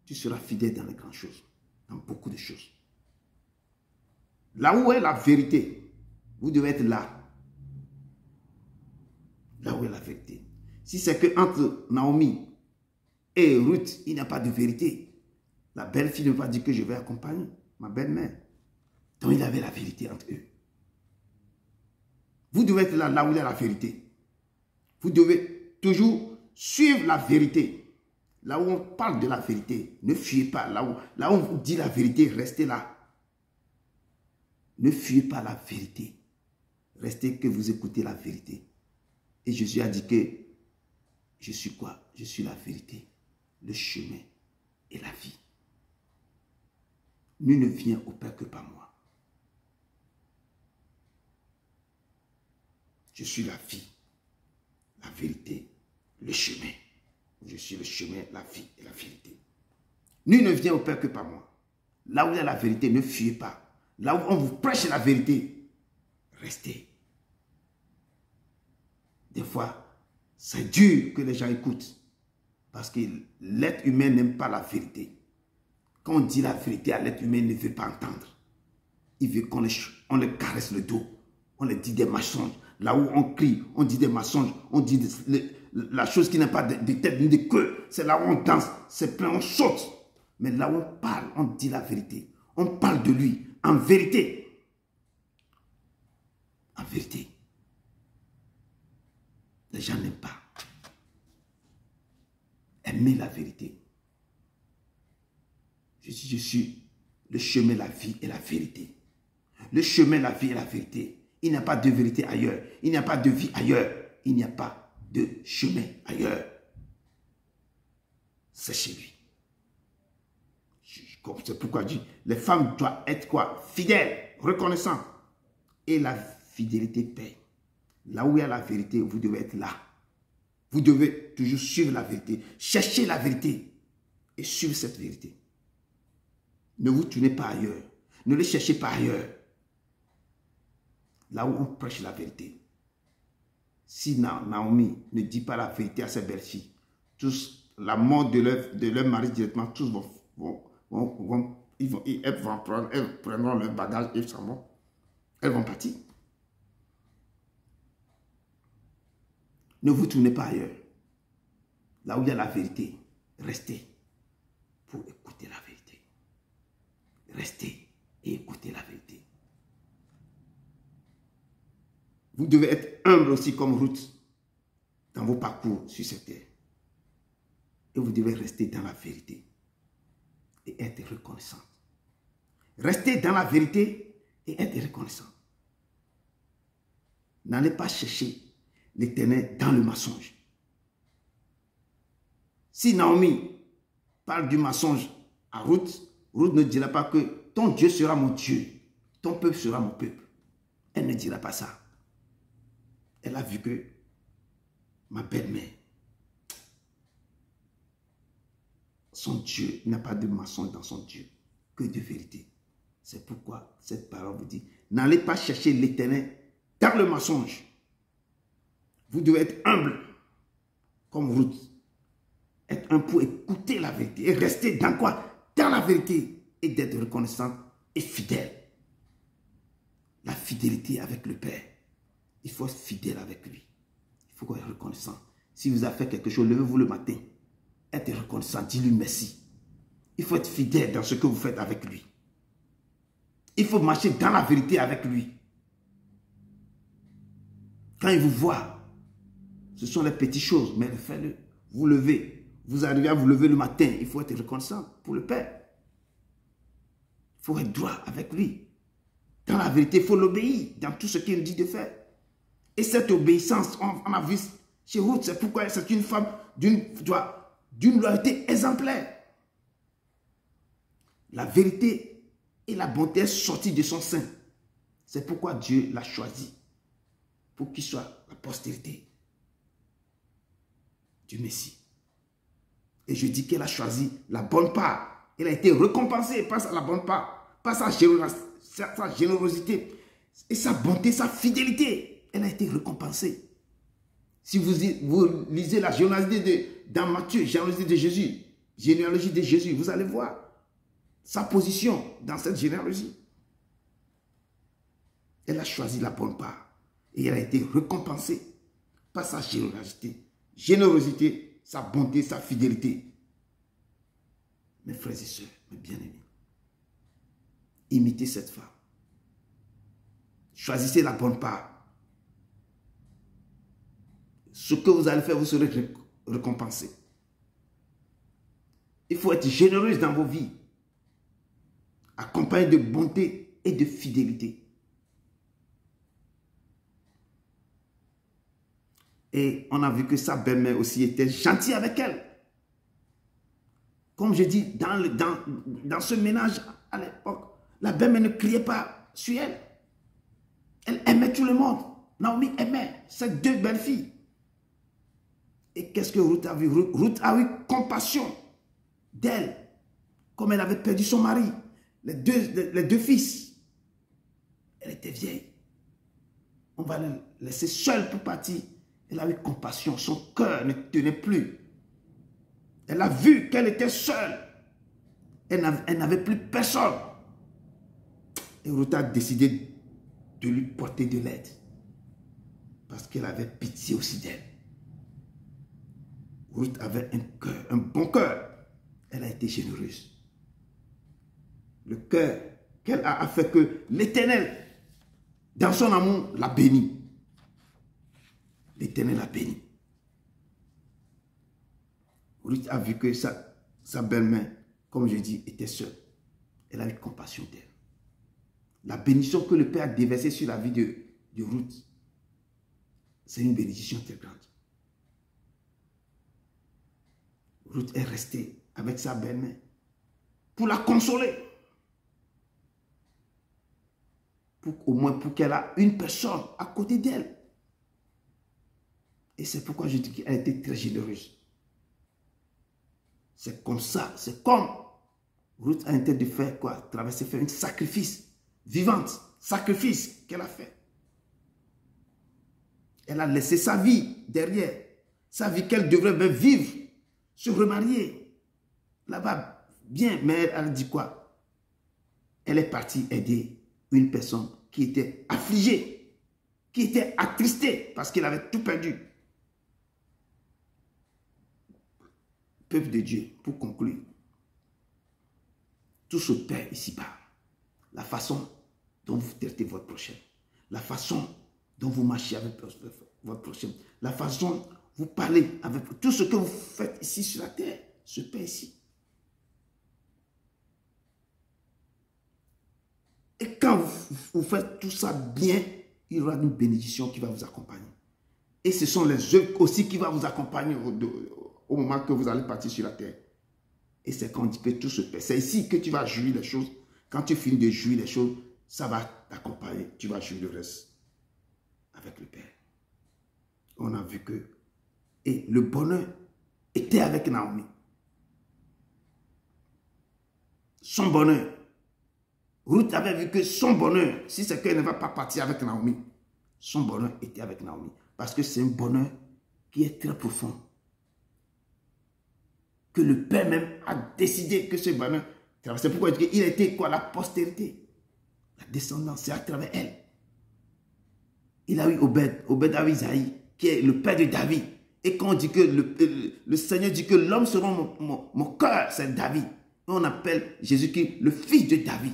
tu seras fidèle dans les grandes choses, dans beaucoup de choses. Là où est la vérité, vous devez être là. Là où est la vérité. Si c'est qu'entre Naomi et Ruth, il n'y a pas de vérité, la belle-fille ne va pas dire que je vais accompagner ma belle-mère. Donc il y avait la vérité entre eux. Vous devez être là où il y a la vérité. Vous devez toujours suivre la vérité. Là où on parle de la vérité, ne fuyez pas. Là où on vous dit la vérité, restez là. Ne fuyez pas la vérité. Restez que vous écoutez la vérité. Et Jésus a dit que je suis quoi? Je suis la vérité, le chemin et la vie. Nul ne vient au Père que par moi. Je suis la vie, la vérité, le chemin. Je suis le chemin, la vie et la vérité. Nul ne vient au Père que par moi. Là où il y a la vérité, ne fuyez pas. Là où on vous prêche la vérité, restez. Des fois, c'est dur que les gens écoutent. Parce que l'être humain n'aime pas la vérité. Quand on dit la vérité à l'être humain, il ne veut pas entendre. Il veut qu'on le caresse le dos. On lui dit des mensonges. Là où on crie, on dit des mensonges. On dit la chose qui n'a pas de tête ni de queue. C'est là où on danse, c'est plein, on saute. Mais là où on parle, on dit la vérité. On parle de lui en vérité. En vérité. Les gens n'aiment pas. Aimez la vérité. Je suis le chemin, la vie et la vérité. Le chemin, la vie et la vérité. Il n'y a pas de vérité ailleurs. Il n'y a pas de vie ailleurs. Il n'y a pas de chemin ailleurs. C'est chez lui. C'est pourquoi je dis, les femmes doivent être quoi? Fidèles, reconnaissantes. Et la fidélité paie. Là où il y a la vérité, vous devez être là. Vous devez toujours suivre la vérité. Cherchez la vérité et suivre cette vérité. Ne vous tournez pas ailleurs. Ne les cherchez pas ailleurs. Là où on prêche la vérité. Si Naomi ne dit pas la vérité à ses belles-filles, tous, la mort de leur mari directement, tous elles prendront leur bagage et elles vont partir. Ne vous tournez pas ailleurs. Là où il y a la vérité, restez pour écouter la vérité. Restez et écoutez la vérité. Vous devez être humble aussi comme Ruth dans vos parcours sur cette terre. Et vous devez rester dans la vérité et être reconnaissant. Restez dans la vérité et être reconnaissant. N'allez pas chercher l'Éternel dans le mensonge. Si Naomi parle du mensonge à Ruth, Ruth ne dira pas que ton Dieu sera mon Dieu, ton peuple sera mon peuple. Elle ne dira pas ça. Elle a vu que ma belle-mère, son Dieu, n'a pas de mensonge dans son Dieu, que de vérité. C'est pourquoi cette parole vous dit, n'allez pas chercher l'Éternel dans le mensonge. Vous devez être humble, comme Ruth. Être humble pour écouter la vérité et rester dans quoi? Dans la vérité et d'être reconnaissant et fidèle. La fidélité avec le Père. Il faut être fidèle avec lui. Il faut être reconnaissant. Si vous avez fait quelque chose, levez-vous le matin. Être reconnaissant, dis-lui merci. Il faut être fidèle dans ce que vous faites avec lui. Il faut marcher dans la vérité avec lui. Quand il vous voit, ce sont les petites choses, mais faites-le. Vous levez, vous arrivez à vous lever le matin, il faut être reconnaissant pour le Père. Il faut être droit avec lui. Dans la vérité, il faut l'obéir dans tout ce qu'il dit de faire. Et cette obéissance, on a vu chez Ruth, c'est pourquoi c'est une femme d'une loyauté exemplaire. La vérité et la bonté sont sorties de son sein. C'est pourquoi Dieu l'a choisi. Pour qu'il soit la postérité du Messie. Et je dis qu'elle a choisi la bonne part. Elle a été récompensée par la bonne part, par sa générosité et sa bonté, sa fidélité. Elle a été récompensée. Si vous lisez la généalogie dans Matthieu, généalogie de Jésus, vous allez voir sa position dans cette généalogie. Elle a choisi la bonne part. Et elle a été récompensée par sa générosité, sa bonté, sa fidélité. Mes frères et sœurs, mes bien-aimés, imitez cette femme. Choisissez la bonne part. Ce que vous allez faire, vous serez récompensé. Il faut être généreux dans vos vies, accompagné de bonté et de fidélité. Et on a vu que sa belle-mère aussi était gentille avec elle. Comme je dis, dans ce ménage à l'époque, la belle-mère ne criait pas sur elle. Elle aimait tout le monde. Naomi aimait ces deux belles filles. Et qu'est-ce que Ruth a vu? Ruth a eu compassion d'elle, comme elle avait perdu son mari, les deux fils. Elle était vieille. On va la laisser seule pour partir. Elle a eu compassion. Son cœur ne tenait plus. Elle a vu qu'elle était seule. Elle n'avait plus personne. Et Ruth a décidé de lui porter de l'aide. Parce qu'elle avait pitié aussi d'elle. Ruth avait un bon cœur. Elle a été généreuse. Le cœur qu'elle a fait que l'Éternel, dans son amour, l'a béni. L'Éternel l'a béni. Ruth a vu que sa belle-mère, comme je dis, était seule. Elle a eu compassion d'elle. La bénédiction que le Père a déversée sur la vie de Ruth, c'est une bénédiction très grande. Ruth est restée avec sa belle-mère pour la consoler. Au moins pour qu'elle ait une personne à côté d'elle. Et c'est pourquoi je dis qu'elle a été très généreuse. C'est comme ça, c'est comme Ruth a intérêt de faire quoi? Traverser, faire un sacrifice vivante, sacrifice qu'elle a fait. Elle a laissé sa vie derrière, sa vie qu'elle devrait même vivre, se remarier là-bas, bien, mais elle a dit quoi? Elle est partie aider une personne qui était affligée, qui était attristée parce qu'elle avait tout perdu. Peuple de Dieu, pour conclure, tout se perd ici-bas. La façon dont vous traitez votre prochain, la façon dont vous marchez avec votre prochain, la façon dont vous parlez avec tout ce que vous faites ici sur la terre, se perd ici. Et quand vous faites tout ça bien, il y aura une bénédiction qui va vous accompagner. Et ce sont les œuvres aussi qui vont vous accompagner au moment que vous allez partir sur la terre. Et c'est quand on dit que tout se perd. C'est ici que tu vas jouir les choses. Quand tu finis de jouir les choses, ça va t'accompagner. Tu vas jouir le reste avec le Père. On a vu que et le bonheur était avec Naomi. Son bonheur. Ruth avait vu que son bonheur, si c'est qu'elle ne va pas partir avec Naomi, son bonheur était avec Naomi. Parce que c'est un bonheur qui est très profond. Que le Père même a décidé que ce bonheur, c'est pourquoi il a été quoi? La postérité, la descendance, c'est à travers elle. Il a eu Obed a eu Isaïe, qui est le père de David. Et quand on dit que le Seigneur dit que l'homme selon mon cœur, c'est David. Et on appelle Jésus-Christ le fils de David.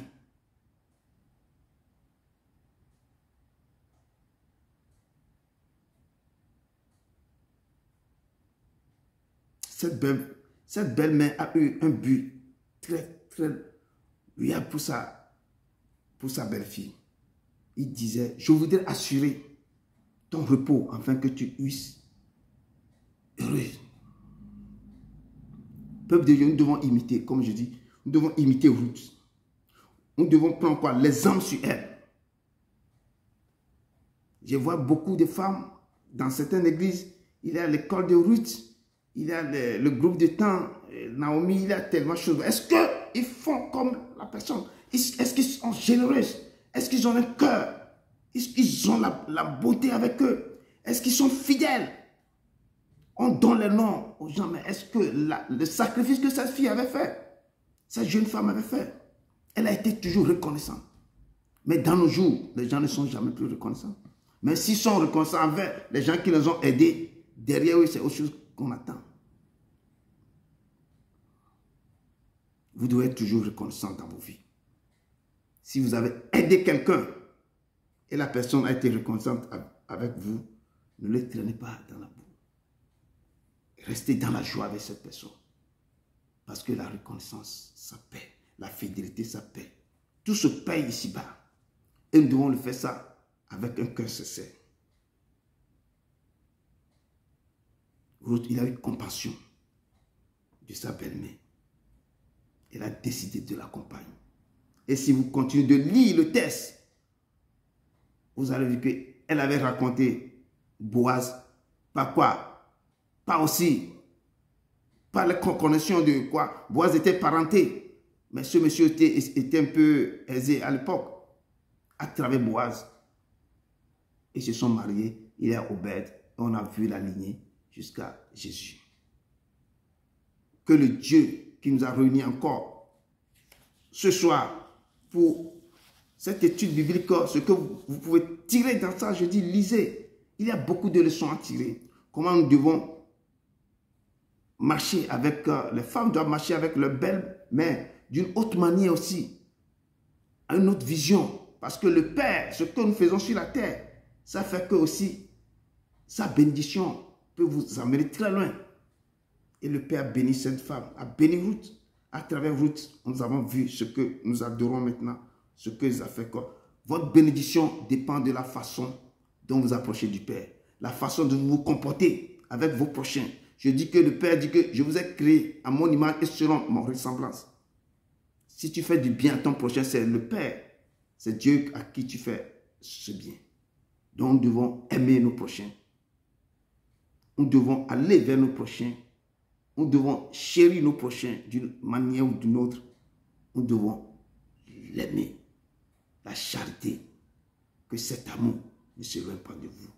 Cette belle-mère a eu un but très loyal pour sa belle-fille. Il disait, je voudrais assurer ton repos afin que tu puisses heureuse. Peuple de Dieu, nous devons imiter, comme je dis, nous devons imiter Ruth. Nous devons prendre quoi? L'exemple sur elle. Je vois beaucoup de femmes dans certaines églises, il y a l'école de Ruth, il y a le groupe de temps, Naomi, il y a tellement de choses. Est-ce qu'ils font comme la personne? Est-ce qu'ils sont généreux? Est-ce qu'ils ont un cœur? Est-ce qu'ils ont la beauté avec eux? Est-ce qu'ils sont fidèles? On donne les noms aux gens, mais est-ce que le sacrifice que cette fille avait fait, cette jeune femme avait fait, elle a été toujours reconnaissante. Mais dans nos jours, les gens ne sont jamais plus reconnaissants. Mais s'ils sont reconnaissants envers les gens qui les ont aidés, derrière eux, c'est autre chose qu'on attend. Vous devez être toujours reconnaissant dans vos vies. Si vous avez aidé quelqu'un et la personne a été reconnaissante avec vous, ne le traînez pas dans la boue. Restez dans la joie avec cette personne. Parce que la reconnaissance, ça paie. La fidélité, ça paie. Tout se paye ici-bas. Et nous devons le faire ça avec un cœur sincère. Ruth, il a eu compassion de sa belle-mère. Elle a décidé de l'accompagner. Et si vous continuez de lire le texte, vous allez voir qu'elle avait raconté Boaz, par quoi? Pas aussi, par la connexion de quoi? Boaz était parenté, mais ce monsieur était un peu aisé à l'époque, à travers Boaz. Ils se sont mariés, il est Obed, et on a vu la lignée jusqu'à Jésus. Que le Dieu qui nous a réunis encore ce soir pour cette étude biblique, ce que vous pouvez tirer dans ça, je dis lisez. Il y a beaucoup de leçons à tirer. Comment nous devons marcher avec, les femmes doivent marcher avec leur belle-mère d'une autre manière aussi, à une autre vision. Parce que le Père, ce que nous faisons sur la terre, ça fait que aussi sa bénédiction peut vous amener très loin. Et le Père bénit cette femme, a béni Ruth. À travers Ruth, nous avons vu ce que nous adorons maintenant, ce que ça fait quoi. Votre bénédiction dépend de la façon dont vous approchez du Père, la façon dont vous vous comportez avec vos prochains. Je dis que le Père dit que je vous ai créé à mon image et selon mon ressemblance. Si tu fais du bien à ton prochain, c'est le Père, c'est Dieu à qui tu fais ce bien. Donc nous devons aimer nos prochains. Nous devons aller vers nos prochains. Nous devons chérir nos prochains d'une manière ou d'une autre. Nous devons l'aimer. La charité. Que cet amour ne se loin pas de vous.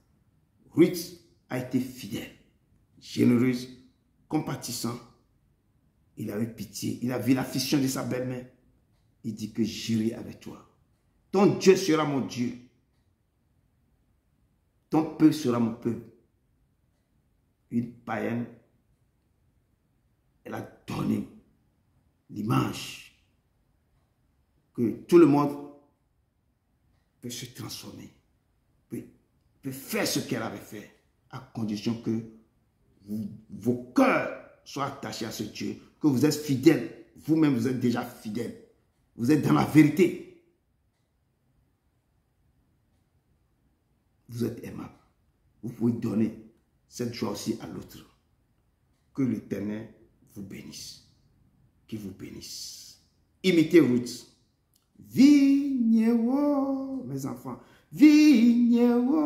Ruth a été fidèle, généreuse, compatissante. Il a eu pitié. Il a vu l'affliction de sa belle-mère. Il dit que j'irai avec toi. Ton Dieu sera mon Dieu. Ton peuple sera mon peuple. Une païenne, elle a donné l'image que tout le monde peut se transformer, peut faire ce qu'elle avait fait, à condition que vos cœurs soient attachés à ce Dieu, que vous êtes fidèles, vous-même vous êtes déjà fidèles, vous êtes dans la vérité, vous êtes aimable, vous pouvez donner cette joie aussi à l'autre. Que l'Éternel vous bénisse. Qu'il vous bénisse. Imitez Ruth. Vignewo, mes enfants. Vignewo.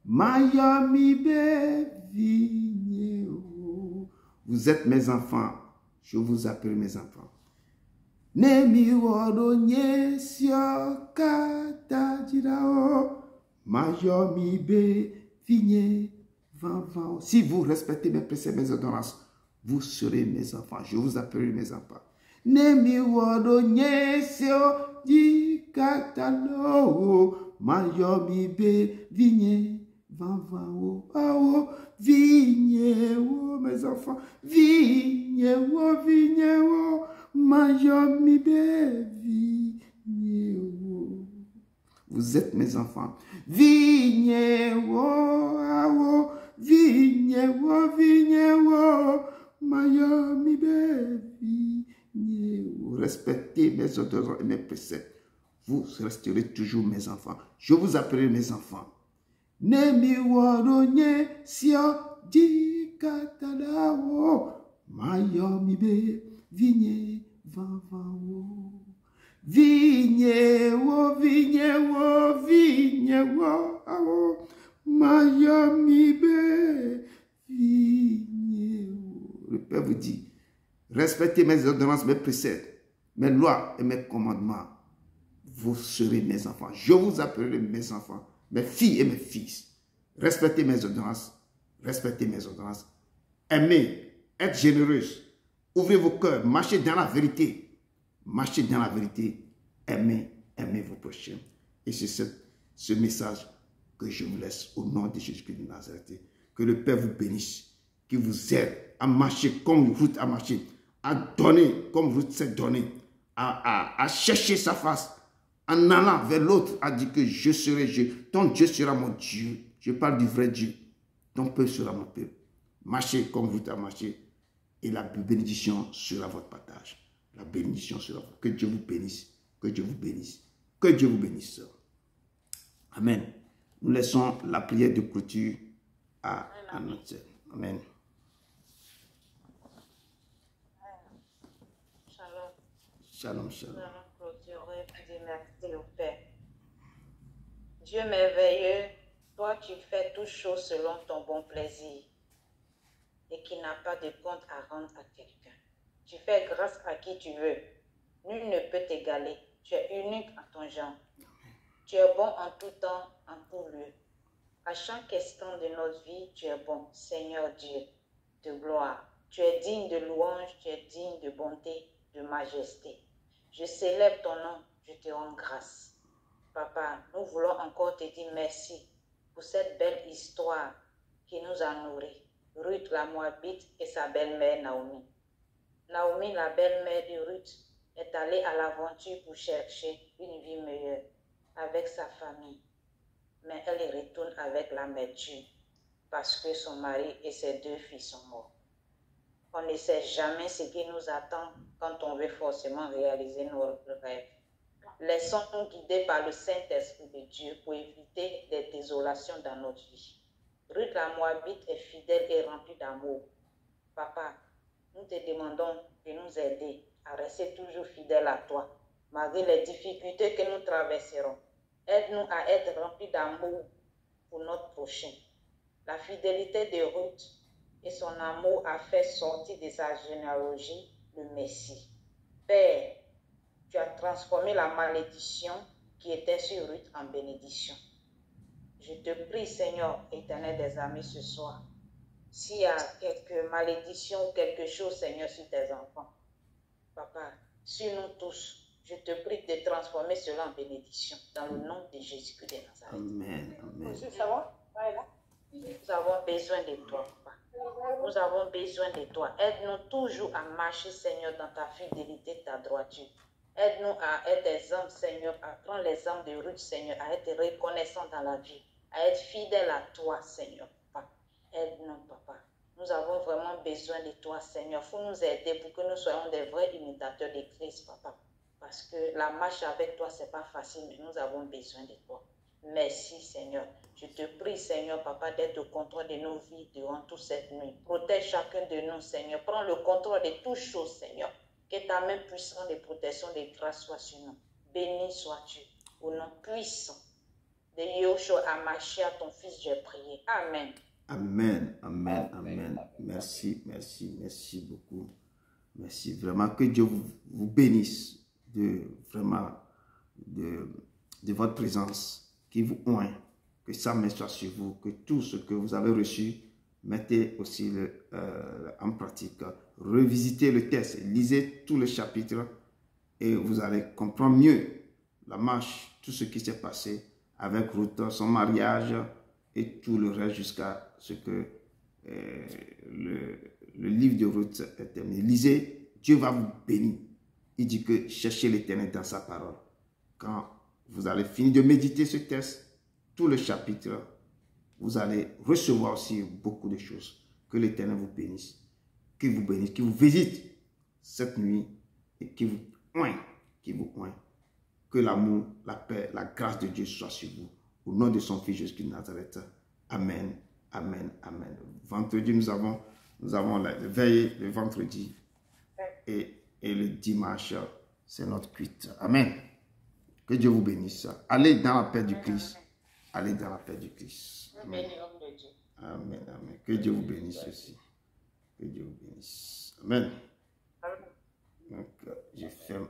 Miami be vignewo. Vous êtes mes enfants. Je vous appelle mes enfants. Nemi wodo nye sio kata jirao. Miami be vignewo. Si vous respectez mes préceptes, mes ordonnances, vous serez mes enfants. Je vous appellerai mes enfants. Nemi wodo nyesio di katalo mayomi be vigne vanvao awo vigne wo mes enfants vigne wo mayomi be vigne wo. Vous êtes mes enfants. Vigne wo Miami baby. Respectez mes ordonnances et mes préceptes. Vous resterez toujours mes enfants. Je vous appellerai mes enfants. Nemi waronye sio di katalawo Miami baby vigne vanvao. Vigne wo awo Miami be vigne wo. Le Père vous dit, respectez mes ordonnances, mes préceptes, mes lois et mes commandements. Vous serez mes enfants. Je vous appellerai mes enfants, mes filles et mes fils. Respectez mes ordonnances. Respectez mes ordonnances. Aimez, être généreuse. Ouvrez vos cœurs, marchez dans la vérité. Marchez dans la vérité, aimez vos prochains. Et c'est ce message que je vous laisse au nom de Jésus-Christ de Nazareth. Que le Père vous bénisse, qu'il vous aide à marcher comme Ruth a marché, à donner comme Ruth s'est donné, à chercher sa face, en allant vers l'autre, à dire que je serai Dieu, ton Dieu sera mon Dieu. Je parle du vrai Dieu, ton peuple sera mon peuple. Marchez comme Ruth a marché, et la bénédiction sera votre partage. La bénédiction sera. Que Dieu vous bénisse. Que Dieu vous bénisse. Que Dieu vous bénisse. Amen. Nous laissons la prière de clôture à notre Seigneur. Amen. Shalom. Shalom, Nous shalom. allons clôturer et dire merci au Père. Dieu merveilleux, toi tu fais toutes choses selon ton bon plaisir et qui n'a pas de compte à rendre à quelqu'un. Tu fais grâce à qui tu veux. Nul ne peut t'égaler. Tu es unique en ton genre. Tu es bon en tout temps, en tout lieu. À chaque instant de notre vie, tu es bon, Seigneur Dieu de gloire. Tu es digne de louange, tu es digne de bonté, de majesté. Je célèbre ton nom, je te rends grâce. Papa, nous voulons encore te dire merci pour cette belle histoire qui nous a nourris. Ruth la Moabite et sa belle-mère Naomi. Naomi, la belle-mère de Ruth, est allée à l'aventure pour chercher une vie meilleure avec sa famille. Mais elle y retourne avec l'amertume parce que son mari et ses 2 filles sont morts. On ne sait jamais ce qui nous attend quand on veut forcément réaliser nos rêves. Laissons-nous guider par le Saint-Esprit de Dieu pour éviter des désolations dans notre vie. Ruth la Moabite est fidèle et remplie d'amour. Papa, nous te demandons de nous aider à rester toujours fidèles à toi, malgré les difficultés que nous traverserons. Aide-nous à être remplis d'amour pour notre prochain. La fidélité de Ruth et son amour a fait sortir de sa généalogie le Messie. Père, tu as transformé la malédiction qui était sur Ruth en bénédiction. Je te prie, Seigneur, éternel des armées, ce soir, s'il y a quelque malédiction ou quelque chose, Seigneur, sur tes enfants, Papa, sur nous tous, je te prie de transformer cela en bénédiction dans le nom de Jésus-Christ de Nazareth. Amen. Amen. Nous avons besoin de toi, Papa. Nous avons besoin de toi. Aide-nous toujours à marcher, Seigneur, dans ta fidélité, ta droiture. Aide-nous à être des hommes, Seigneur, à prendre les hommes de Ruth, Seigneur, à être reconnaissants dans la vie, à être fidèles à toi, Seigneur, Papa. Aide-nous, Papa. Nous avons vraiment besoin de toi, Seigneur. Il faut nous aider pour que nous soyons des vrais imitateurs de Christ, Papa. Parce que la marche avec toi, ce n'est pas facile, mais nous avons besoin de toi. Merci, Seigneur. Je te prie, Seigneur, Papa, d'être au contrôle de nos vies durant toute cette nuit. Protège chacun de nous, Seigneur. Prends le contrôle de toutes choses, Seigneur. Que ta main puissante de protection, de grâce soit sur nous. Béni sois-tu. Au nom puissant de Yahushua HaMashiach, ton Fils, j'ai prié. Amen. Amen. Amen. Amen. Merci, merci, merci beaucoup. Merci vraiment. Que Dieu vous bénisse vraiment de votre présence, qui vous oint, que sa main soit sur vous, que tout ce que vous avez reçu, mettez aussi en pratique. Revisitez le texte, lisez tout le chapitre et vous allez comprendre mieux la marche, tout ce qui s'est passé avec Ruth, son mariage et tout le reste jusqu'à ce que le livre de Ruth est terminé. Lisez, Dieu va vous bénir. Il dit que cherchez l'Éternel dans sa parole. Quand vous allez finir de méditer ce texte, tout le chapitre, vous allez recevoir aussi beaucoup de choses. Que l'Éternel vous bénisse, qu'il vous bénisse, qu'il vous visite cette nuit et qu'il vous oint, Que l'amour, la paix, la grâce de Dieu soit sur vous. Au nom de son Fils Jésus de Nazareth. Amen, amen, amen. Vendredi, nous avons la veille le vendredi et le dimanche, c'est notre cuite. Amen. Que Dieu vous bénisse. Allez dans la paix du Christ. Allez dans la paix du Christ. Amen. Amen, amen. Que Dieu vous bénisse aussi. Que Dieu vous bénisse. Amen. Donc, je ferme.